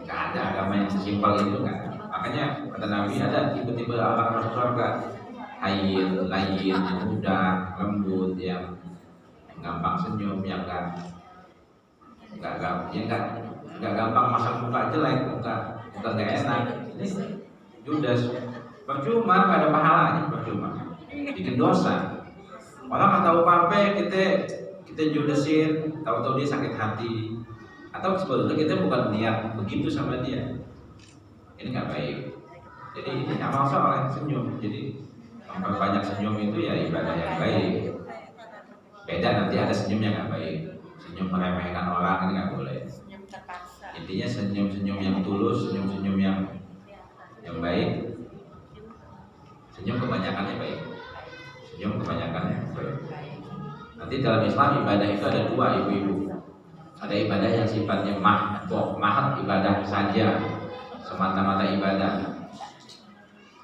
nggak ada agama yang sesimpel itu kan. Makanya kata Nabi ada tipe-tipe orang masuk surga: hayyin, layyin, mudah, lembut, yang gampang senyum, yang nggak gampang masak muka jelek, muka nggak enak. Ini Judas, percuma, nggak ada pahalanya, percuma, bikin dosa. Orang nggak tahu apa-apa, kita judesin, tahu-tahu dia sakit hati, atau sebetulnya kita bukan niat begitu sama dia. Ini nggak baik. Jadi ini amal soleh, senyum. Jadi memperbanyak senyum itu ya ibadah yang baik. Beda nanti ada senyum yang nggak baik, senyum meremehkan orang, ini nggak boleh. Intinya senyum-senyum yang tulus, senyum-senyum yang baik. Senyum kebanyakannya baik. Senyum kebanyakannya baik. Nanti dalam Islam ibadah itu ada 2, ibu-ibu. Ada ibadah yang sifatnya mahat, ibadah saja, semata-mata ibadah.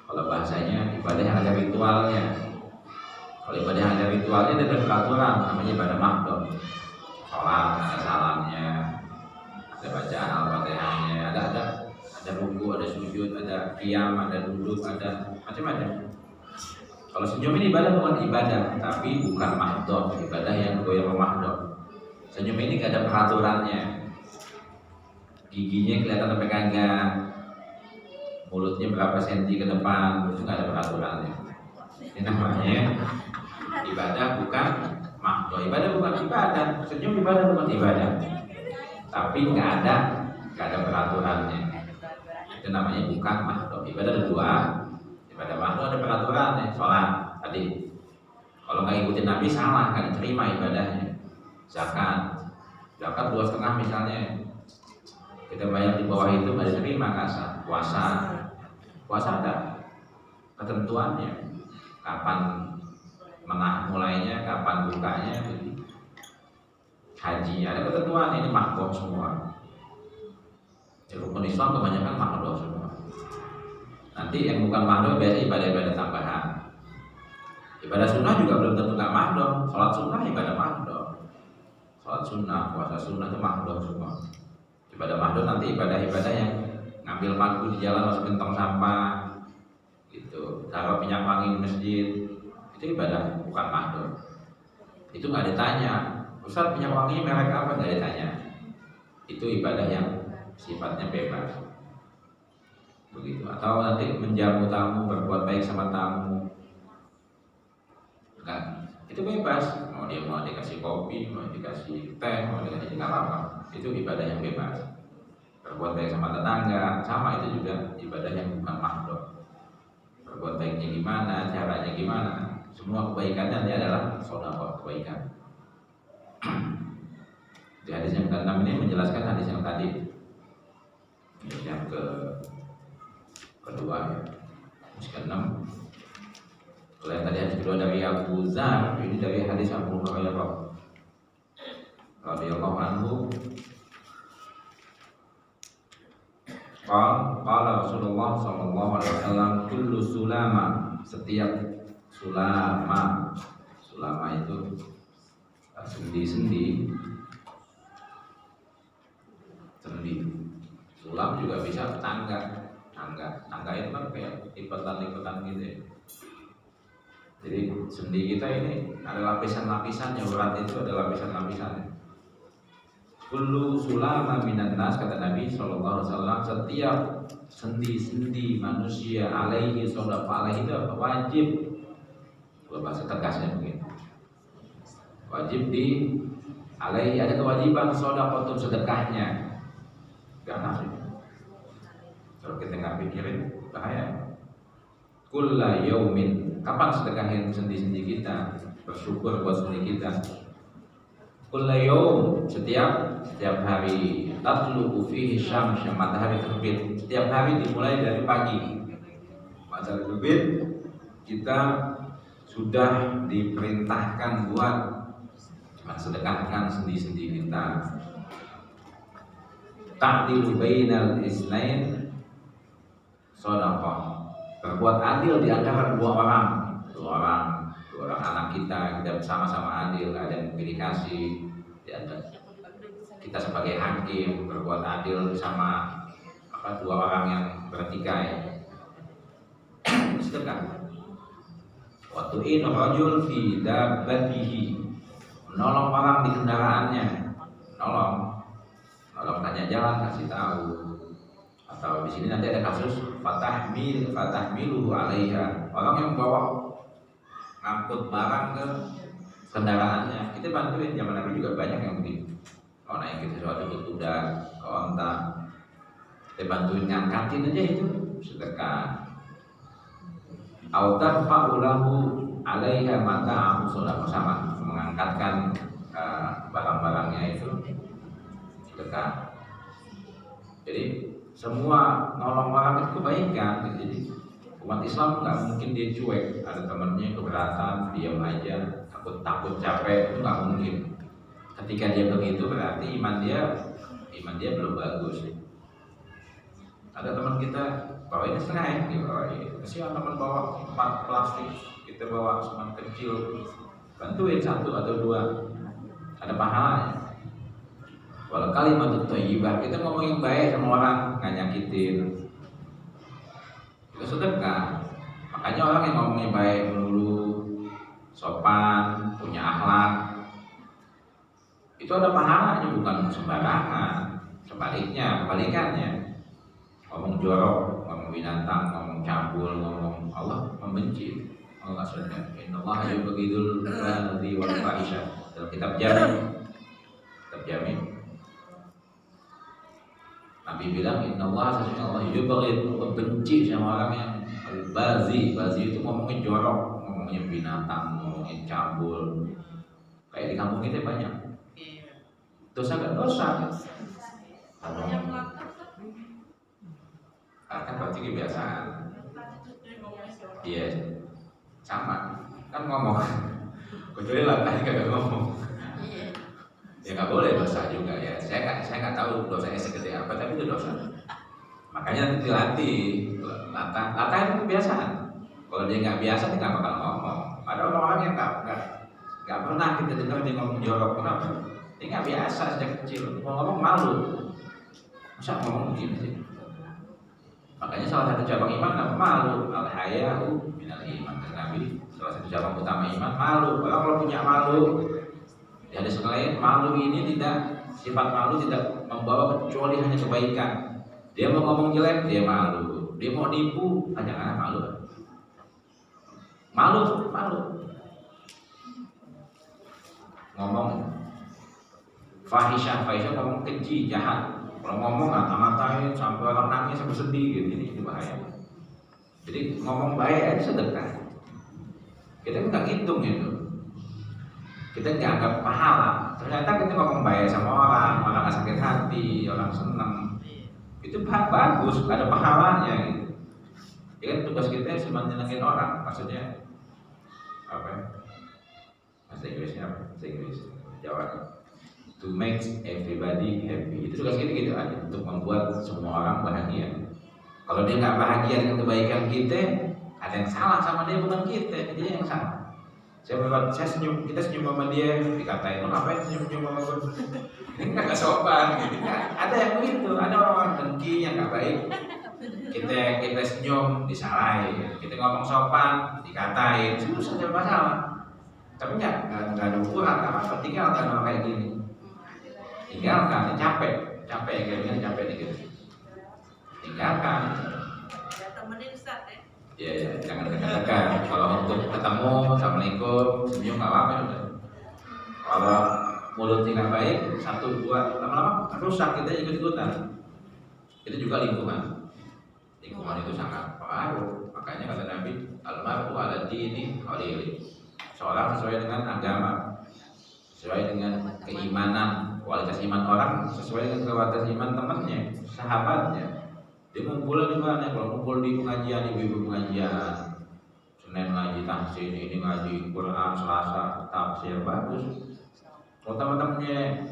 Kalau bahasanya ibadah yang ada ritualnya. Kalau ibadah yang ada ritualnya ada peraturan, namanya ibadah mahdhah. Sholat ada salamnya, ada bacaan al-fatihahnya, ada ruku, ada sujud, ada qiyam, ada duduk, ada macam-macam. Kalau senyum ini ibadah bukan ibadah, tapi bukan mahdhah, ibadah yang ghairu mahdhah. Senyum ini gak ada peraturannya. Giginya kelihatan sampai kagak, mulutnya berapa senti ke depan, itu gak ada peraturannya. Ini namanya ibadah bukan mahdhah. Ibadah bukan ibadah, senyum ibadah bukan ibadah. Tapi nggak ada peraturannya. Itu namanya bukan mahdhah. Ibadah ada 2. Ibadah mahdhah ada peraturannya. Sholat tadi, kalau nggak ikutin Nabi salah, kan diterima ibadahnya. Zakat 2,5 misalnya, kita bayar di bawah itu nggak diterima, kasar. Puasa ada ketentuannya, kapan mulainya, kapan bukanya. Haji ada ketentuan, ini mahdoh semua. Rukun Islam kebanyakan mahdoh semua. Nanti yang bukan mahdoh biasa ibadah-ibadah tambahan. Ibadah sunnah juga belum tentu nggak mahdoh. Sholat sunnah ibadah mahdoh. Sholat sunnah, puasa sunnah itu mahdoh semua. Ibadah mahdoh nanti ibadah-ibadah yang ngambil paku di jalan, masukin tong sampah, gitu. Taruh minyak wangi di masjid, itu ibadah bukan mahdoh. Itu nggak ditanya, Ustaz minyak wangi merek apa, nggak ditanya. Itu ibadah yang sifatnya bebas. Begitu. Atau nanti menjamu tamu, berbuat baik sama tamu, enggak, itu bebas. Mau dikasih kopi, mau dikasih teh, mau dikasih nggak apa-apa. Itu ibadah yang bebas. Berbuat baik sama tetangga, sama itu juga ibadah yang bukan mahdoh. Berbuat baiknya gimana, caranya gimana, semua kebaikannya nanti adalah sedekah, kebaikan. Di hadis yang ke-6 ini menjelaskan hadis yang tadi, yang kedua, hadis ke-6. Kalau yang tadi hadis kedua dari Abu Dzar, ini dari hadis Abu Hurairah radhiyallahu anhu. Qala Rasulullah sallallahu alaihi wasallam, kullu sulama, setiap sulama itu sendi. Sulam juga bisa tangga itu kan kayak lipetan gitu ya. Jadi sendi kita ini ada lapisan-lapisannya, urat itu ada lapisan-lapisannya. Kullu sulama minan nas, kata Nabi sallallahu alaihi wasallam, setiap sendi-sendi manusia alaihi shadaqah, alaihi itu apa? Wajib. Kalau bahasa tegasnya begitu. Wajib di alaihi, ada kewajiban shadaqah untuk sedekahnya. Gak nafsu. Kalau kita nggak pikirin bahaya. Kulla yaumin, kapan sedekahin sendi-sendi kita? Bersyukur buat sendi kita. Kulla yaum, setiap hari. Tatlu'u fihi syams, matahari terbit. Setiap hari dimulai dari pagi. Matahari terbit, kita sudah diperintahkan buat sedekahkan sendi-sendi kita. Ta'dilu bainal isnain shadaqah, berbuat adil di antara dua orang anak kita bersama-sama adil, ada yang dikasih, kita sebagai hakim berbuat adil bersama dua orang yang bertikai, sedekah. Waktu in rajul fi dabbatihi, menolong orang di kendaraannya, nolong tanya jalan, kasih tahu. Atau di sini nanti ada kasus fatahmilu alaiha, orang yang bawa ngangkut barang ke kendaraannya, kita bantuin. Zaman Nabi juga banyak yang begitu. Kalau naikin sesuatu ke kuda, ke onta, kita bantuin ngangkatin aja, itu sedekah. Au tarfa'ulahu alaiha mata'ahu shadaqah, sama mengangkatkan barang-barangnya itu sedekah. Jadi semua nolong orang itu kebaikan. Jadi umat Islam nggak mungkin dia cuek. Ada temannya keberatan, diam aja, takut capek, itu nggak mungkin. Ketika dia begitu berarti iman dia belum bagus. Ada teman kita bawa ini setengah ya, dia bawa ini. Kasihan teman bawa 4 plastik, kita bawa semen kecil, bantuin 1 atau 2, ada pahalanya. Walau kalimat thayyibah, kita ngomong yang baik sama orang, nggak nyakitin, itu sedekah. Makanya orang yang ngomongnya baik dulu, sopan, punya akhlak, itu ada pahalanya, bukan sembarangan. Kebalikannya, ngomong jorok, ngomong binatang, ngomong cabul, ngomong Allah membenci. Allah sudah, innallaha yubghidul kadzi wal fahisha. Dalam kitab Jamin, Nabi bilang innallaha, sesungguhnya Allah yubghid, Allah benci sama orang yang bazi itu ngomongin jorok, ngomongin binatang, ngomongin cabul. Kayak di kampung kita banyak. Dosa gak dosa? Kan berarti kebiasaan. Iya, sama kan ngomong. Kecuali latah kagak ngomong. Ya nggak boleh dosa juga ya. Saya nggak tahu dosanya segede apa, tapi itu dosa. Makanya dilatih. Latah itu kebiasaan. Kalau dia nggak biasa, dia nggak bakal ngomong. Ada orang-orang yang nggak pernah kita dengar dia ngomong jorok. Kenapa? Dia nggak biasa sejak kecil. Mau ngomong malu. Masa ngomong begini sih? Makanya salah satu cabang iman apa? Malu. Al-haya'u minal iman. Nabi salah satu cabang utama iman malu. Kalau punya malu, di hadis lain, malu ini tidak, sifat malu tidak membawa kecuali hanya kebaikan. Dia mau ngomong jelek, dia malu. Dia mau nipu, jangan malu. Malu. Ngomong fahisyah ngomong keji, jahat. Kalau ngomong ngata-ngatain sampai orang nangis sampai sedih gitu, ini bahaya. Jadi ngomong baik aja sedekah. Kita nggak hitung itu. Kita nggak anggap pahala. Ternyata kita ngomong baik sama orang nggak sakit hati, orang senang. Itu bagus, ada pahalanya gitu. Ya kan tugas kita cuma nyenengin orang, maksudnya apa? Bahasa Inggrisnya apa? Bahasa Inggris, Jawa. To make everybody happy. Itu tugas kita gitu aja, untuk membuat semua orang bahagia. Kalau dia nggak bahagia dengan kebaikan kita, ada yang salah sama dia, bukan kita, dia yang salah. Saya senyum, kita senyum sama dia, dikatain, lo ngapain senyum sama gue? Ini nggak sopan, gitu. Ada yang begitu, ada orang dengki yang nggak baik. Kita senyum, disalahin. Kita ngomong sopan, dikatain, itu saja masalah. Tapi nggak ada ukuran, apa? Tinggalkan orang kayak gini. Tinggalkan, capek kayak capek dikit. Tinggalkan.
Temenin Ustaz ya.
Ya, jangan dekat-dekat. Kalau untuk ketemu, assalamualaikum, senyum nggak apa-apa udah. Kalau mulutnya nggak baik, 1, 2, lama-lama rusak, kita ikut-ikutan. Itu juga lingkungan. Lingkungan itu sangat pengaruh. Makanya kata Nabi, almar'u ala dini khalili. Seorang sesuai dengan agama, sesuai dengan keimanan. Kualitas iman orang sesuai dengan kualitas iman temannya, sahabatnya. Dia ngumpul di mana? Kalau ngumpul di pengajian, ibu-ibu pengajian, Senin ngaji tahsin, ini ngaji Quran, Selasa tafsir, bagus. Kalau teman-temannya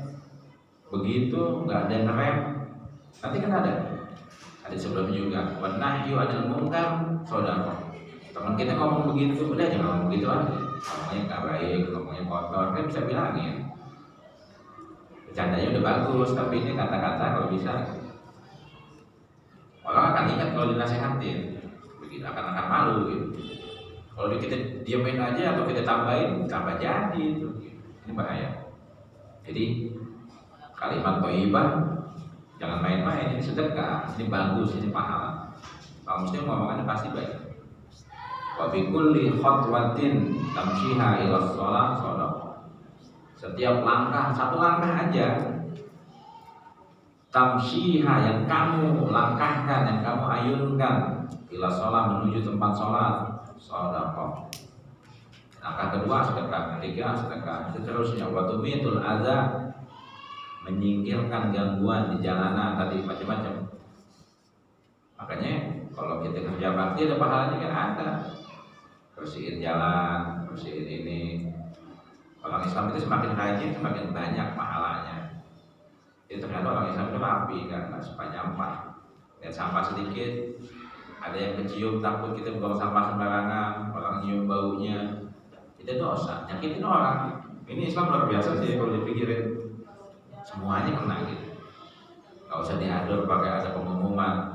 begitu, nggak ada yang ngerem, nanti kan ada sebelumnya juga. Wa nahyu 'anil munkar shadaqah. Teman kita ngomong begitu, udah jangan ngomong begitu aja. Ngomongnya nggak baik, ngomongnya kotor, kan bisa bilangin. Bercandanya udah bagus, tapi ini kata-kata kalau bisa orang akan ingat kalau dinasihatin, begitu akan malu gitu. Kalau kita diamin aja atau kita tambahin, tambah jadi itu. Ini bahaya. Jadi kalimat thayyibah jangan main-main, ini sedekah, ini bagus, ini pahala. Kalau muslim ngomongannya pasti baik. Wa bi kulli khatwatin tamshiha ila shalah shadaqah. Setiap langkah, satu langkah aja, tamshiha yang kamu langkahkan, yang kamu ayunkan, ila sholat menuju tempat sholat, shadaqah. Langkah kedua sedekah, ketiga sedekah, seterusnya. Wa tumitul adza, menyingkirkan gangguan di jalanan, tadi macam-macam. Makanya kalau kita kerja bakti ada pahalanya kan ada. Bersihin jalan, bersihin ini. Orang Islam itu semakin rajin semakin banyak pahalanya. Itu ternyata orang Islam itu rapi kan, nggak suka nyampah. Lihat sampah sedikit, ada yang kecium takut kita buang sampah sembarangan, orang nyium baunya, itu dosa, nyakitin orang. Ini Islam luar biasa sih kalau dipikirin, semuanya kena gitu. Nggak usah diatur pakai ada pengumuman.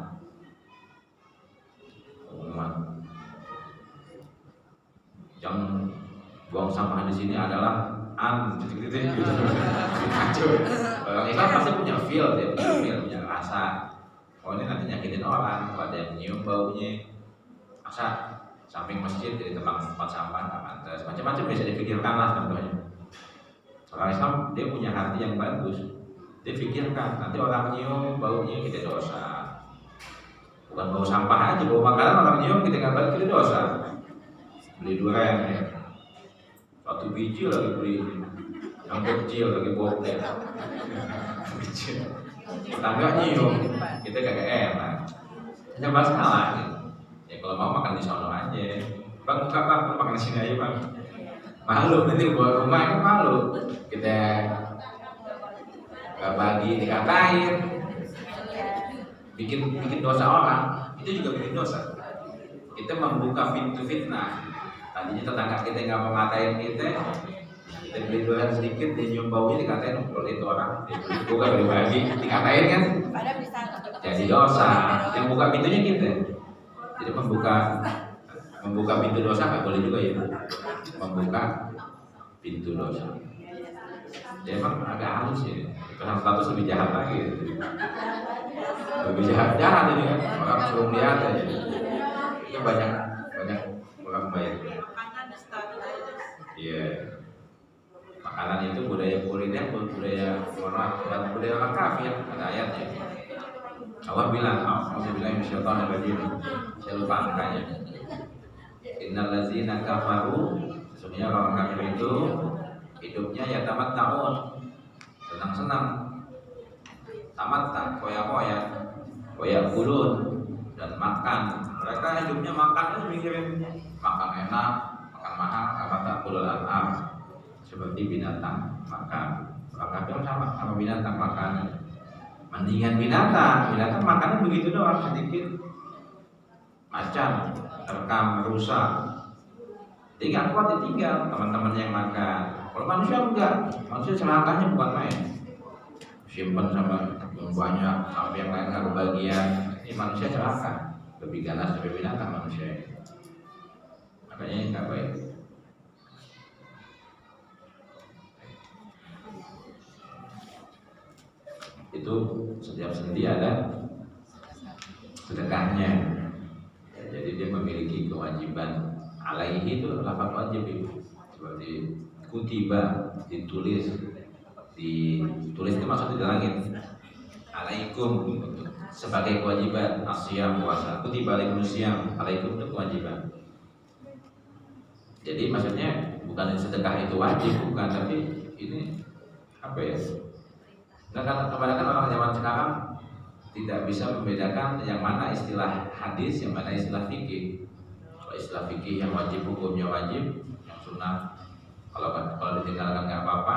Yang buang sampah di sini adalah titik-titik gitu. Orang Islam pasti punya feel, dia punya rasa. Oh ini nanti nyakitin orang, kalau ada yang nyium baunya, masa samping masjid jadi tempat sampah nggak pantas. Macam-macam bisa dipikirkan lah contohnya. Orang Islam dia punya hati yang bagus, dia pikirkan nanti orang nyium baunya kita dosa. Bukan bau sampah aja, bau makanan orang nyium kita nggak balik kita dosa. Beli durian ya. 1 biji lagi beli, yang kecil lagi bokeh, kecil. Tetangga nyium, kita kagak enak. Ada masalah gitu. Ya kalau mau makan di sono aja. Bang, buka bang, makan di sini aja bang. Malu nanti buat rumah kan malu. Kita gak bagi dikatain, bikin dosa orang, itu juga bikin dosa. Kita membuka pintu fitnah. Tadinya tetangga kita nggak mau ngatain kita beli doyan sedikit, dia nyium baunya dikatain, kalau itu orang, bukan pribadi, dikatain kan, jadi dosa. Yang buka pintunya kita. Jadi membuka pintu dosa nggak boleh juga ya, membuka pintu dosa. Dia emang agak halus ya, karena status lebih jahat lagi. Lebih jahat ini kan, orang suruh lihat aja. Itu banyak orang baik.
Makanan status.
Iya. Makanan itu budaya kuliner, budaya orang kafir, ada ayatnya. Allah bilang, Alhamdulillah minasyaitonir saya lupa angkanya. Innal ladzina kafaru, sesungguhnya orang kafir itu hidupnya ya tamatta'un, senang-senang, tamatta, koya-koya, kulun, dan makan. Mereka hidupnya makan aja, mikirin makan enak, makan mahal, apa tak kulul an'am, seperti binatang makan. Orang kafir sama binatang makan. Mendingan binatang makannya begitu doang, sedikit, macan, rekam, rusak. Jadi nggak kuat ditinggal teman-teman yang makan. Kalau manusia enggak, manusia celakanya bukan main. Simpan sama yang banyak, sampai yang lain nggak kebagian. Ini manusia celaka, lebih ganas dari binatang manusia. Makanya ini nggak baik. Itu setiap sendi ada sedekahnya. Ya, jadi dia memiliki kewajiban. Alaihi itu lafaz wajib itu. Seperti kutiba, ditulis itu maksudnya di langit. Alaikum sebagai kewajiban, asyam puasa. Kutiba alaikumusiyam, alaikum itu kewajiban. Jadi maksudnya bukan sedekah itu wajib, bukan, tapi ini apa ya? Nah, kebanyakan orang zaman sekarang tidak bisa membedakan yang mana istilah hadis, yang mana istilah fikih. Kalau istilah fikih yang wajib hukumnya wajib, yang sunnah kalau ditinggalkan nggak apa-apa.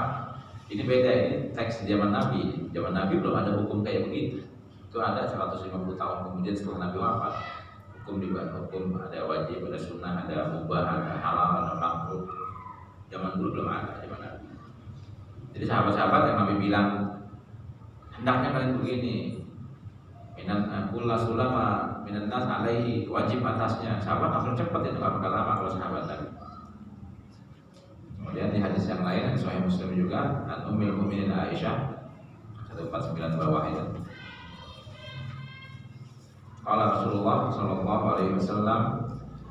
Ini beda, ini teks zaman Nabi. Zaman Nabi belum ada hukum kayak begitu. Itu ada 150 tahun kemudian setelah Nabi wafat. Hukum ada wajib, ada sunnah, ada mubah, ada halal, ada makruh. Zaman dulu belum ada zaman Nabi. Jadi sahabat-sahabat yang Nabi bilang hendaknya kalian begini, minan kulla sulama minan nas alaihi, wajib atasnya. Sahabat langsung cepat, itu nggak bakal lama kalau sahabat tadi. Kemudian di hadis yang lain, hadis Sahih Muslim juga, an Ummul Mukminin Aisyah 149 bawah itu. Qala Rasulullah sallallahu alaihi wasallam,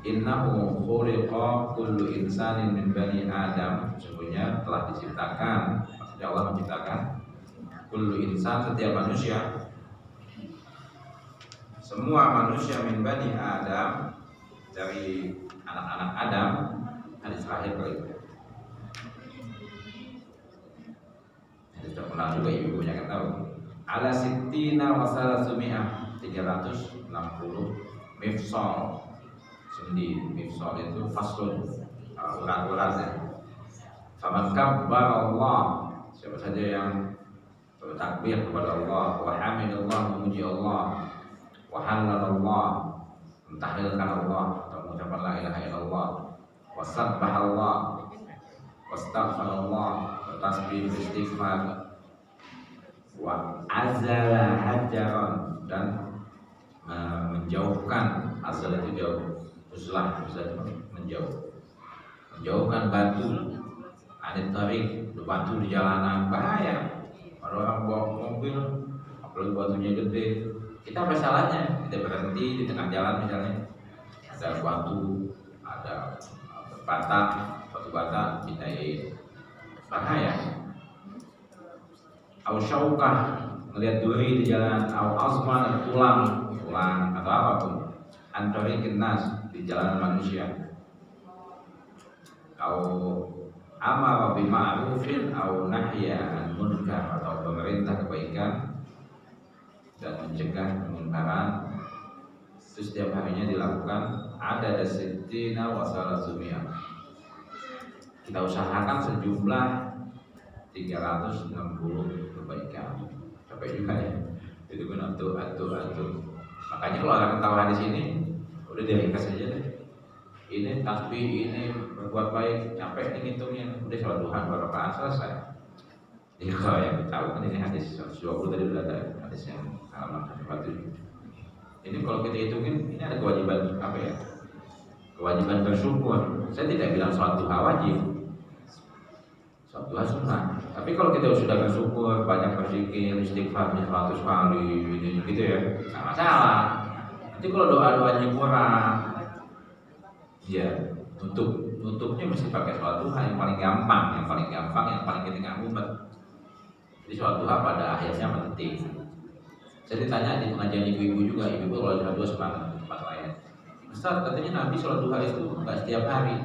innahu khuliqa kullu insanin min bani Adam. Sesungguhnya telah diciptakan, maksudnya Allah menciptakan kullu insan, setiap manusia, semua manusia min bani Adam, dari anak-anak Adam. Hadis terakhir kali itu. Hadis terkenal juga, ibu-ibunya kan tahu. Ala sittina wa salasumiyah, 360 mifsal. Sendi mifsal itu faslun, urat-uratnya. Faman kabbara Allah, siapa saja yang bertakbir kepada Allah, wa hamidallah, memuji Allah, wa hallalallah, mentahilkan Allah atau mengucapkan la ilaha illallah, wa sabbahallah, wa astaghfirullah, bertasbih, beristighfar, wa azala hajaran, dan menjauhkan. Azal itu jauh, uzlah menjauhkan batu, anit tarik, batu di jalanan bahaya. Kalau orang bawa mobil, apalagi batunya gede, kita apa salahnya? Kita berhenti di tengah jalan misalnya, ada batu, ada batu bata, kita bahaya. Au syaukah, melihat duri di jalan, au azman, tulang atau apapun, antari kenas di jalan manusia. Au amara bil ma'rufin au nahya an munkar, atau pemerintah kebaikan dan mencegah kemungkaran, itu setiap harinya dilakukan ada sittina wa salasumiyah. Kita usahakan sejumlah 360 kebaikan. Capek juga ya. Itu kan atuh. Makanya kalau orang tahu hadis ini udah diringkas aja deh. Ini tasbih, ini berbuat baik, capek nih ngitungnya. Udah sholat duha berapa rakaat selesai. Jadi kalau yang tahu kan ini hadis 120 tadi udah ada hadis yang halaman 47. Ini kalau kita hitungin ini ada kewajiban apa ya? Kewajiban bersyukur. Saya tidak bilang sholat duha wajib, sholat duha sunnah. Tapi kalau kita sudah bersyukur, banyak berzikir, istighfar 100 kali, ini gitu ya, nggak masalah. Nanti kalau doa-doanya kurang, ya nutupnya mesti pakai sholat duha yang paling gampang, yang paling kita nggak mumet. Jadi sholat duha pada akhirnya penting. Saya ditanya di pengajian ibu-ibu juga, ibu-ibu kalau sholat duha semangat ayat. Ustaz, katanya Nabi sholat duha itu nggak setiap hari.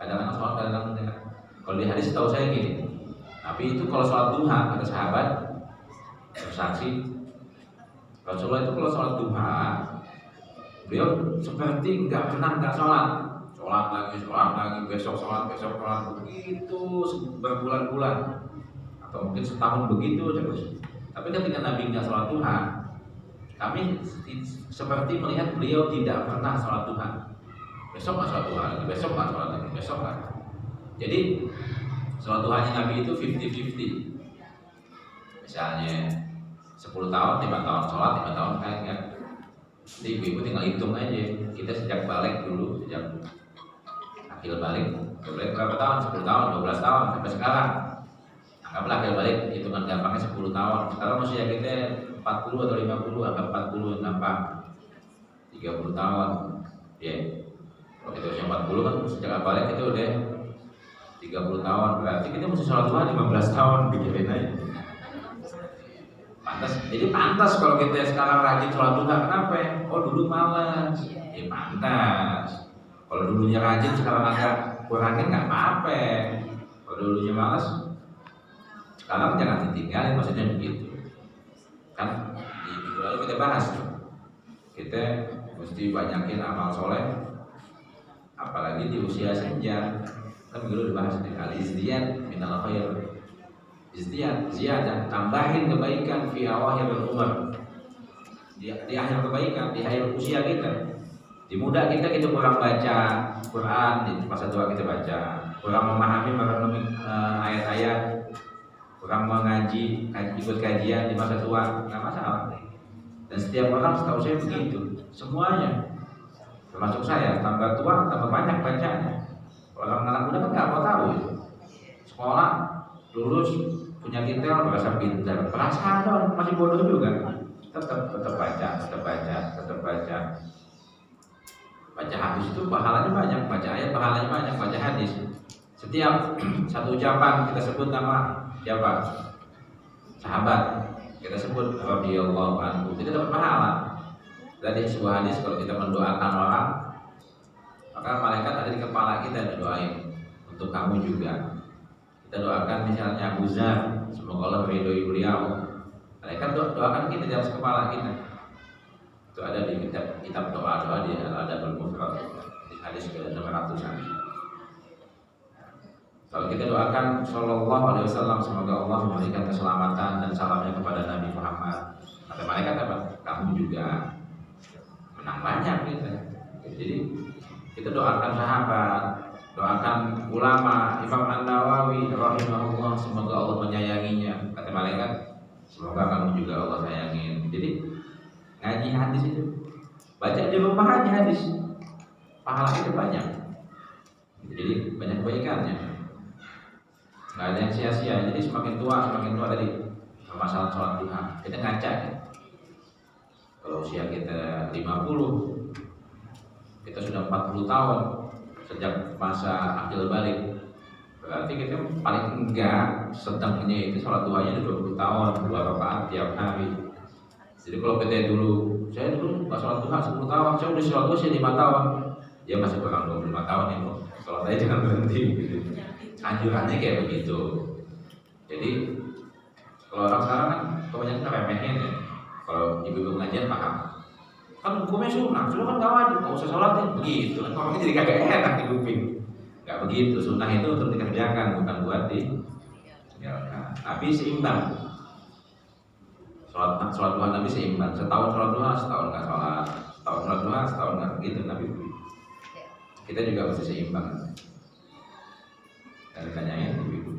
Kadang-kadang sholat, kadang-kadang enggak. Kalau di hadis tahu saya gini, Nabi itu kalau sholat duha, ada sahabat bersaksi, Rasulullah itu kalau sholat duha, beliau seperti nggak pernah nggak sholat lagi, besok sholat, begitu berbulan-bulan. Atau mungkin setahun begitu terus. Tapi ketika Nabi nggak sholat duha, kami seperti melihat beliau tidak pernah sholat duha. Besok nggak sholat duha lagi, besok nggak sholat lagi, besok nggak. Jadi sholat duhanya Nabi itu 50-50. Misalnya 10 tahun, 5 tahun sholat, 5 tahun kagak. Jadi ibu-ibu tinggal hitung aja. Kita sejak balik dulu, sejak akhir balik berapa tahun? 10 tahun, 12 tahun sampai sekarang. Anggaplah akhir balik hitungan gampangnya 10 tahun. Sekarang usia kita 40 atau 50, anggap 40 gampang. 30 tahun. Ya. Kalau kita usia 40 kan sejak balik itu udah 30 tahun. Berarti kita mesti sholat duha 15 tahun, pikirin aja. Pantas kalau kita sekarang rajin sholat duha. Kenapa? Oh dulu malas. Ya pantas. Kalau dulunya rajin sekarang agak kurangin nggak apa-apa. Kalau dulunya malas, sekarang jangan ditinggalin, maksudnya begitu. Kan di minggu lalu kita bahas, kita mesti banyakin amal soleh, apalagi di usia senja. Kan minggu lalu dibahas nih, al-izdiyad minal khair. Ziyadah, tambahin kebaikan fi awakhiril umur. Di akhir kebaikan, di akhir usia kita. Di muda kita kurang baca Quran, di masa tua kita baca, kurang memahami merenungi ayat-ayat, kurang mengaji, ikut kajian di masa tua, nggak masalah. Dan setiap orang setahu saya begitu, semuanya, termasuk saya, tambah tua tambah banyak bacanya. Orang anak muda kan nggak mau tahu itu. Sekolah lulus punya titel merasa pintar, perasaan masih bodoh juga. Tetap baca. Baca hadis itu pahalanya banyak, baca ayat pahalanya banyak, baca hadis. Setiap satu ucapan kita sebut nama siapa? Sahabat. Kita sebut radhiyallahu anhu. Kita dapat pahala. Dari sebuah hadis kalau kita mendoakan orang, maka malaikat ada di kepala kita doain untuk kamu juga. Kita doakan misalnya Abu Zar, semoga Allah meridhoi beliau. Malaikat doakan kita di atas kepala kita. Itu ada di kitab doa-doa di Al-Adabul Mufrad di hadis ke-600-an. Kalau kita doakan sallallahu alaihi wasallam, semoga Allah memberikan keselamatan dan salamnya kepada Nabi Muhammad. Kata malaikat apa? Kamu juga menang banyak kita. Jadi kita doakan sahabat, doakan ulama, Imam An-Nawawi rahimahullah, semoga Allah menyayanginya. Kata malaikat, semoga kamu juga Allah sayangin. Jadi ngaji hadis itu, baca di rumah aja hadis, pahala itu banyak. Jadi banyak kebaikannya, nggak ada yang sia-sia. Jadi semakin tua tadi masalah sholat duha, kita ngaca ya. Kalau usia kita 50, kita sudah 40 tahun sejak masa akil balik, berarti kita paling enggak sedangnya itu sholat duhanya 20 tahun, 2 rakaat tiap hari. Jadi kalau PT saya dulu nggak sholat duha 10 tahun, saya udah sholat duha 5 tahun, dia masih kurang 25 tahun itu. Sholat aja jangan berhenti. Gitu. Anjurannya kayak begitu. Jadi kalau orang sekarang kan kebanyakan remehin ya. Kalau ibu-ibu pengajian paham. Kan hukumnya sunnah kan gak wajib, gak usah sholat ya. Begitu kan orangnya jadi kagak enak di kuping. Gak begitu, sunnah itu untuk dikerjakan bukan buat ditinggalkan. Nabi seimbang. Sholat duha Nabi seimbang. Setahun sholat duha, setahun nggak sholat. Setahun sholat duha, setahun nggak begitu Nabi. Kita juga mesti seimbang. Dan ditanyain ibu.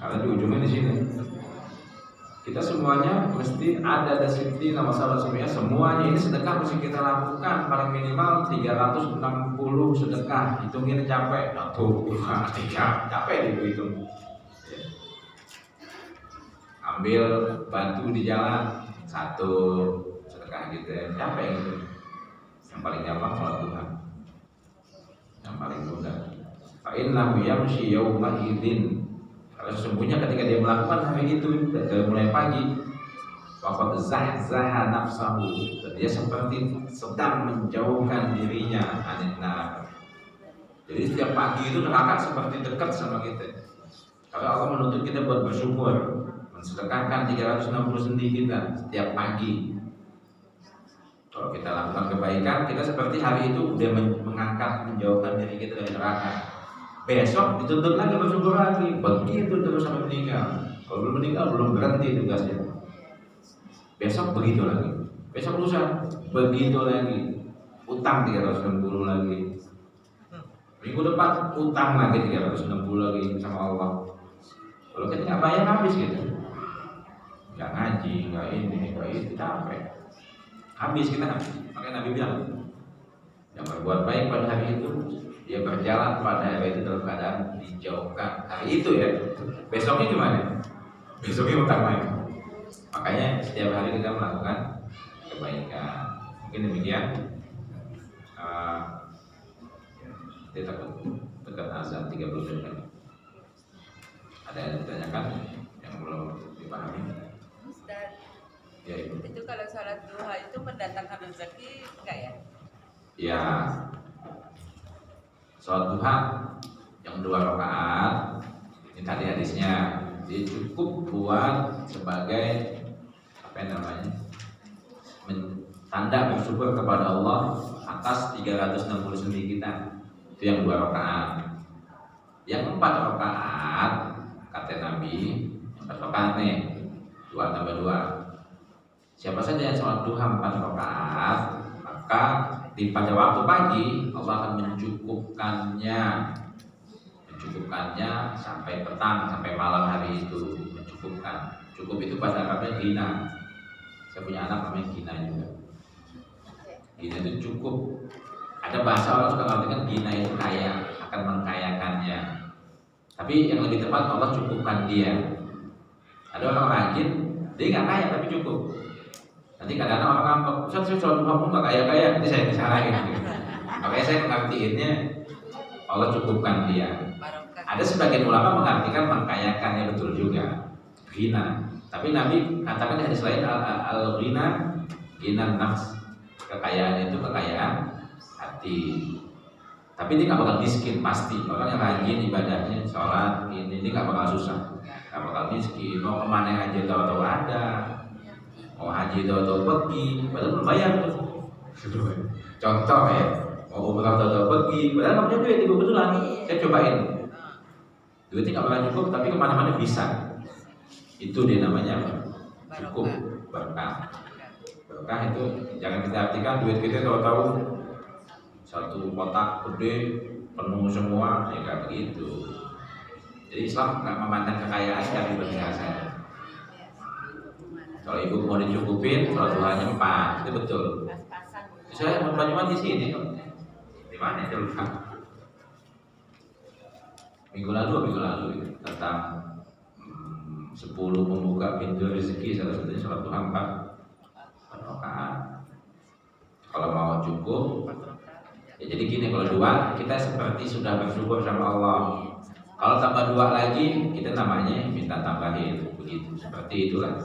Karena di ujungnya di sini kita semuanya mesti ada disiplin masalah semuanya ini sedekah mesti kita lakukan paling minimal 360 sedekah. Hitungin capek, capek dihitung. Ambil batu di jalan 1 sedekah gitu ya, capek gitu. Yang paling gampang sholat duha, yang paling mudah. Fa innahu yamshi yawma idzin. Kalau sesungguhnya ketika dia melakukan hari itu dari mulai pagi, waqad zahzaha nafsahu, dia seperti sedang menjauhkan dirinya anil nar. Jadi setiap pagi itu neraka seperti dekat sama kita. Kalau Allah menuntut kita buat bersyukur, mensedekahkan 360 sendi kita setiap pagi. Kalau kita lakukan kebaikan, kita seperti hari itu udah mengangkat, menjauhkan diri kita dari neraka. Besok dituntut lagi bersyukur lagi, begitu terus sampai meninggal. Kalau belum meninggal belum berhenti tugasnya. Besok begitu lagi, besok lusa begitu lagi, utang 360 lagi. Minggu depan utang lagi 360 lagi sama Allah. Kalau kita nggak bayar habis gitu, nggak ngaji, nggak ini, nggak itu, capek. Habis kita habis. Makanya Nabi bilang, yang berbuat baik pada hari itu, dia berjalan pada hari itu dalam keadaan dijauhkan hari itu ya. Besoknya gimana? Besoknya utang lagi. Makanya setiap hari kita melakukan kebaikan. Mungkin demikian. Kita takut dekat azan 30 menit lagi. Ada yang ditanyakan yang belum dipahami?
Ustaz,
Ya Ibu.
itu kalau sholat duha itu mendatangkan rezeki enggak ya?
Ya, sholat duha yang 2 rakaat ini tadi hadisnya, dia cukup buat sebagai apa namanya, tanda bersyukur kepada Allah atas 360 sendi kita. Itu yang 2 rakaat. Yang 4 rakaat kata Nabi, 4 rakaat nih, 2 tambah 2. Siapa saja yang sholat duha 4 rakaat, maka pada waktu pagi Allah akan mencukupkannya sampai petang, sampai malam hari itu mencukupkan. Cukup itu bahasa Arabnya gina. Saya punya anak namanya Gina juga. Gina itu cukup. Ada bahasa orang suka mengatakan Gina itu kaya, akan mengkayakannya. Tapi yang lebih tepat Allah cukupkan dia. Ada orang rajin, dia nggak kaya tapi cukup. Nanti kadang-kadang orang ngambek, Ustaz saya sholat duha pun nggak kaya-kaya, nanti saya disalahin gitu. Makanya saya mengartiinnya Allah cukupkan dia. Ada sebagian ulama mengartikan mengkayakannya, betul juga, ghina. Tapi Nabi katakan di hadis lain al-ghina, ghina nafs, kekayaan itu kekayaan hati. Tapi ini nggak bakal miskin pasti. Orang yang rajin ibadahnya, sholat, ini nggak bakal susah, nggak bakal miskin. Mau kemana aja tahu-tahu ada. Mau haji tahu-tahu pergi, padahal belum bayar tuh. Contoh ya, mau umrah tahu-tahu pergi, padahal nggak punya duit, ibu betulan. Saya cobain, duitnya nggak bakal cukup, tapi kemana-mana bisa. Itu dia namanya cukup, berkah. Berkah itu jangan kita artikan duit kita tahu-tahu satu kotak gede penuh semua, ya nggak begitu. Jadi Islam nggak memandang kekayaan dari berkah. Kalau ibu mau dicukupin, kalau duhanya 4, itu betul. Saya cuma di sini kok. Di mana itu lupa? Minggu lalu tentang 10 pembuka pintu rezeki, salah satunya sholat duha 4 rakaat. Kalau mau cukup, ya jadi gini, kalau 2 kita seperti sudah bersyukur sama Allah. Kalau tambah 2 lagi, kita namanya minta tambahin, begitu. Seperti itulah.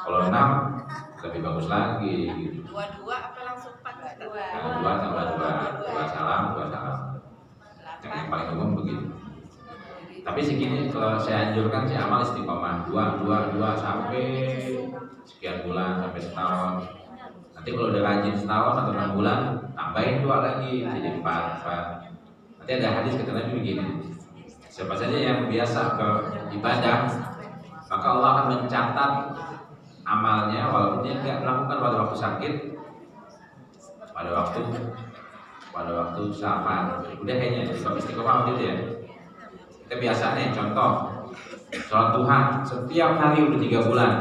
Kalau 6 lebih bagus lagi gitu.
2 apa langsung 4?
2
2 tambah 2 salam. Yang paling umum begitu. Tapi segini kalau saya anjurkan sih amal istiqomah 2 sampai sekian bulan sampai setahun. Nanti kalau udah rajin setahun atau 6 bulan tambahin 2 lagi jadi 4. Nanti ada hadis kata Nabi begini, siapa saja yang biasa beribadah maka Allah akan mencatat amalnya walaupun dia nggak melakukan pada waktu sakit, pada waktu safar. Udah kayaknya di bab istiqomah gitu ya. Kita biasa nih contoh sholat duha setiap hari udah 3 bulan.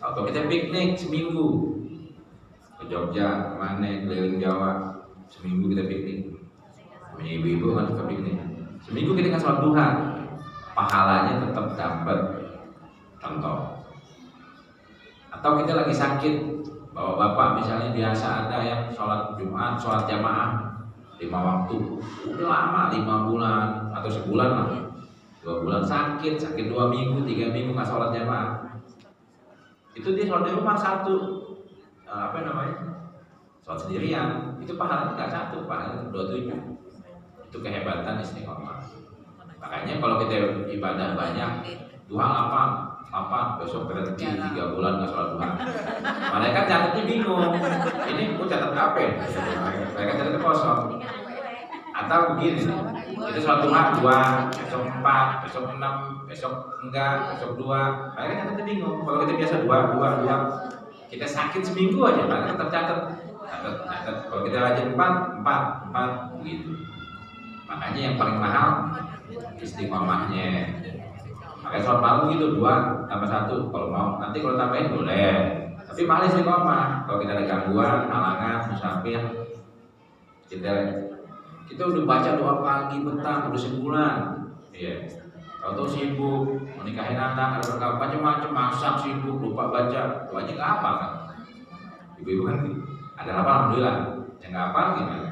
Atau kita piknik seminggu ke Jogja, kemana, keliling Jawa, seminggu kita piknik. Ibu-ibu kan suka piknik. Seminggu kita kan sholat duha, pahalanya tetap dapat. Contoh. Atau kita lagi sakit, bapak-bapak misalnya biasa ada yang sholat Jumat, sholat jamaah 5 waktu, udah lama 5 bulan atau sebulan lah, 2 bulan sakit 2 minggu, 3 minggu nggak sholat jamaah. Itu dia sholat di rumah sholat sendirian, itu pahalanya nggak 1, pahalanya 27. Itu kehebatan istiqomah. Makanya kalau kita ibadah banyak, duha apa besok berhenti 3 bulan nggak sholat duha. Mereka catatnya bingung. Ini aku catat apa? Mereka catatnya kosong. Atau begini, itu sholat duha 2, besok 4, besok 6, besok enggak, besok 2. Mereka catatnya bingung. Kalau kita biasa 2, kita sakit seminggu aja, mereka tetap catat. Kalau kita rajin 4 begitu. Makanya yang paling mahal istiqomahnya. Makanya sholat malam gitu 2 tambah 1 kalau mau. Nanti kalau tambahin boleh. Tapi mahal istiqomah. Kalau kita ada gangguan, halangan, musafir, kita udah baca doa pagi petang udah sebulan. Iya. Kalau tuh sibuk menikahin anak, ada berkah macam-macam, masak sibuk lupa baca, doanya nggak apa kan? Ibu-ibu kan ada apa alhamdulillah, yang nggak apa gimana?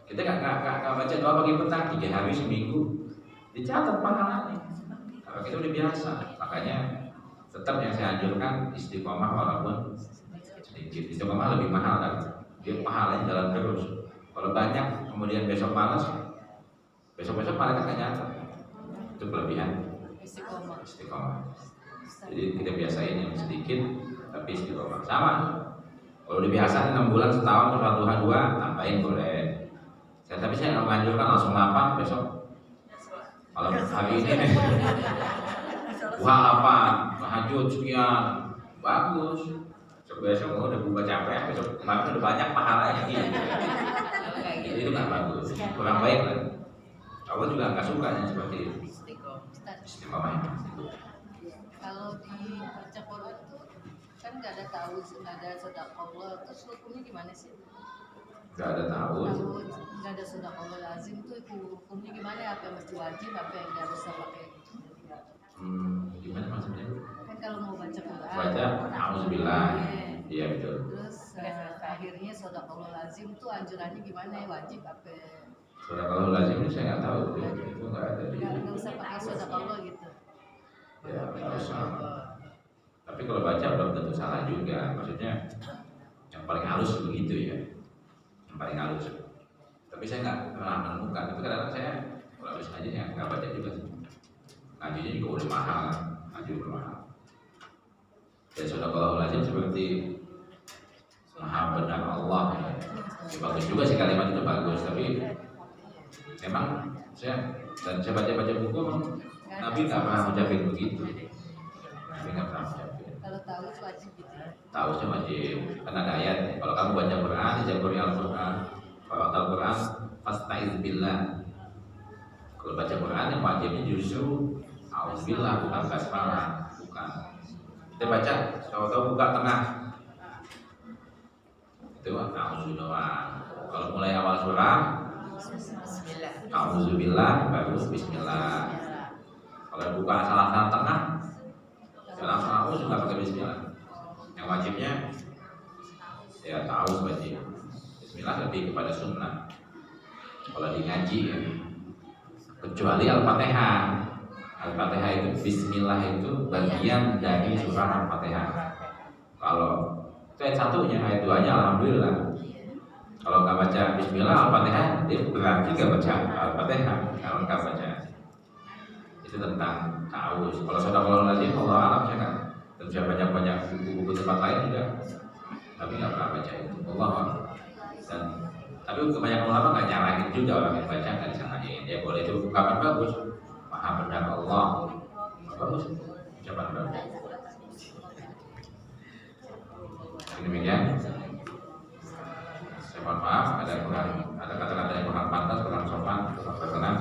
Kita nggak baca doa pagi petang 3 hari seminggu, dicatat pahalanya. Kalau kita udah biasa, makanya tetap yang saya anjurkan istiqomah walaupun sedikit. Istiqomah lebih mahal kan, dia pahalanya jalan terus. Kalau banyak kemudian besok malas, besok malah nggak nyata. Itu kelebihan istiqomah. Jadi kita biasain yang sedikit tapi istiqomah. Sama. Kalau udah biasa 6 bulan setahun sholat duha 2 tambahin boleh. Tapi saya nggak menganjurkan langsung 8 besok. Kalau hari ini duha 8, tahajud sekian, bagus. Besok udah buka capek, besok kemarin udah banyak pahalanya gitu. Itu nggak bagus, kurang baik kan. Allah juga nggak suka yang seperti itu. Istiqomah itu.
Kalau di baca Quran tuh kan nggak ada ta'awudz, nggak ada sedekah, terus hukumnya gimana sih?
Nggak ada ta'awudz,
nggak ada sedekah lazim tuh hukumnya gimana? Apa yang mesti wajib, apa yang nggak bisa pakai?
Gimana maksudnya?
Kan kalau mau baca Quran,
baca auzubillah. Iya betul.
Terus akhirnya sedekah lazim tuh anjurannya gimana? Wajib apa?
Sedekah lazim ini saya nggak tahu, itu nggak ada di.
Nggak usah pakai sedekah gitu.
Ya nggak usah. Tapi kalau baca belum tentu salah juga. Maksudnya yang paling halus begitu ya, yang paling halus. Tapi saya nggak pernah menemukan. Tapi kadang-kadang saya kalau habis ngaji ya nggak baca juga. Ngajinya juga udah mahal, ngaji udah mahal. Ya sedekah lazim seperti maha benar Allah. Ya, bagus juga sih kalimat itu bagus, tapi memang saya baca buku Nabi nggak pernah ngucapin begitu. Nabi nggak pernah ngucapin.
Kalau tahu wajib gitu.
Tahu sih wajib. Karena ada ayat. Kalau kamu baca Quran, dijagorin Al-Quran. Kalau baca Al-Quran, fasta'iz billah. Kalau baca Quran yang wajibnya justru auzubillah, bukan basmalah, bukan. Kita baca, tahu-tahu buka tengah. Itu auzubillah. Kalau mulai awal surah, auzubillah baru bismillah. Kalau buka salah tengah, ya langsung auzu nggak pakai bismillah. Yang wajibnya ya tahu wajib. Bismillah lebih kepada sunnah. Kalau di ngaji ya, kecuali Al-Fatihah. Al-Fatihah itu bismillah itu bagian dari surah Al-Fatihah. Kalau itu ayat 1-nya, ayat 2-nya alhamdulillah. Kalau nggak baca Bismillah Al-Fatihah, dia berat juga baca Al-Fatihah kalau nggak baca. Itu tentang ta'awuz. Kalau sadaqallahul lazim, Allah alam saya kan. Dan saya banyak buku-buku tempat lain juga, tapi nggak pernah baca itu. Allah alam. Dan tapi kebanyakan ulama nggak nyalahin juga orang yang baca nggak disalahin. Ya boleh itu ungkapan bagus. Maha benar Allah. Bagus. Ucapan bagus. Demikian. Saya mohon maaf ada kata-kata yang kurang pantas, kurang sopan, kurang berkenan.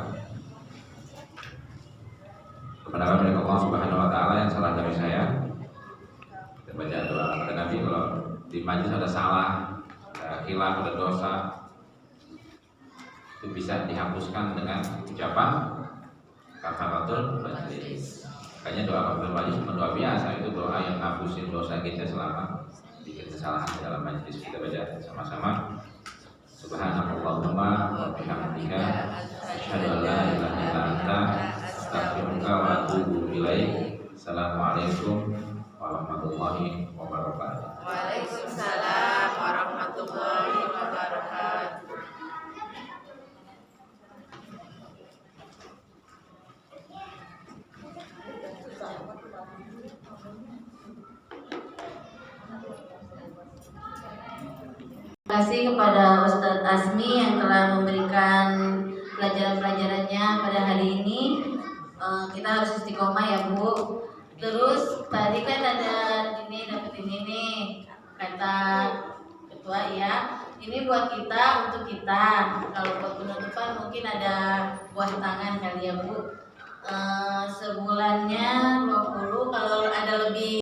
Kebenaran dari Allah Subhanahu Wa Taala, yang salah dari saya. Kita baca doa kepada Nabi. Kalau di majlis ada salah, ada khilaf, ada dosa, itu bisa dihapuskan dengan ucapan kafaratul majlis. Makanya doa kafaratul majlis bukan doa biasa, itu doa yang hapusin dosa kita selama bikin kesalahan dalam majlis. Kita baca sama-sama. Subhanallahumma wa bihamdika asyhadu an la ilaha illa anta astaghfiruka wa atubu ilaik. Assalamualaikum warahmatullahi wabarakatuh.
Waalaikumsalam warahmatullahi wabarakatuh.
Terima kasih kepada Ustadz Azmi yang telah memberikan pelajaran-pelajarannya pada hari ini. Kita harus istiqomah ya Bu. Terus tadi kan ada dapat ini nih kata ketua ya. Ini buat kita, untuk kita. Kalau buat penutupan mungkin ada buah tangan kali ya Bu. Sebulannya 20, kalau ada lebih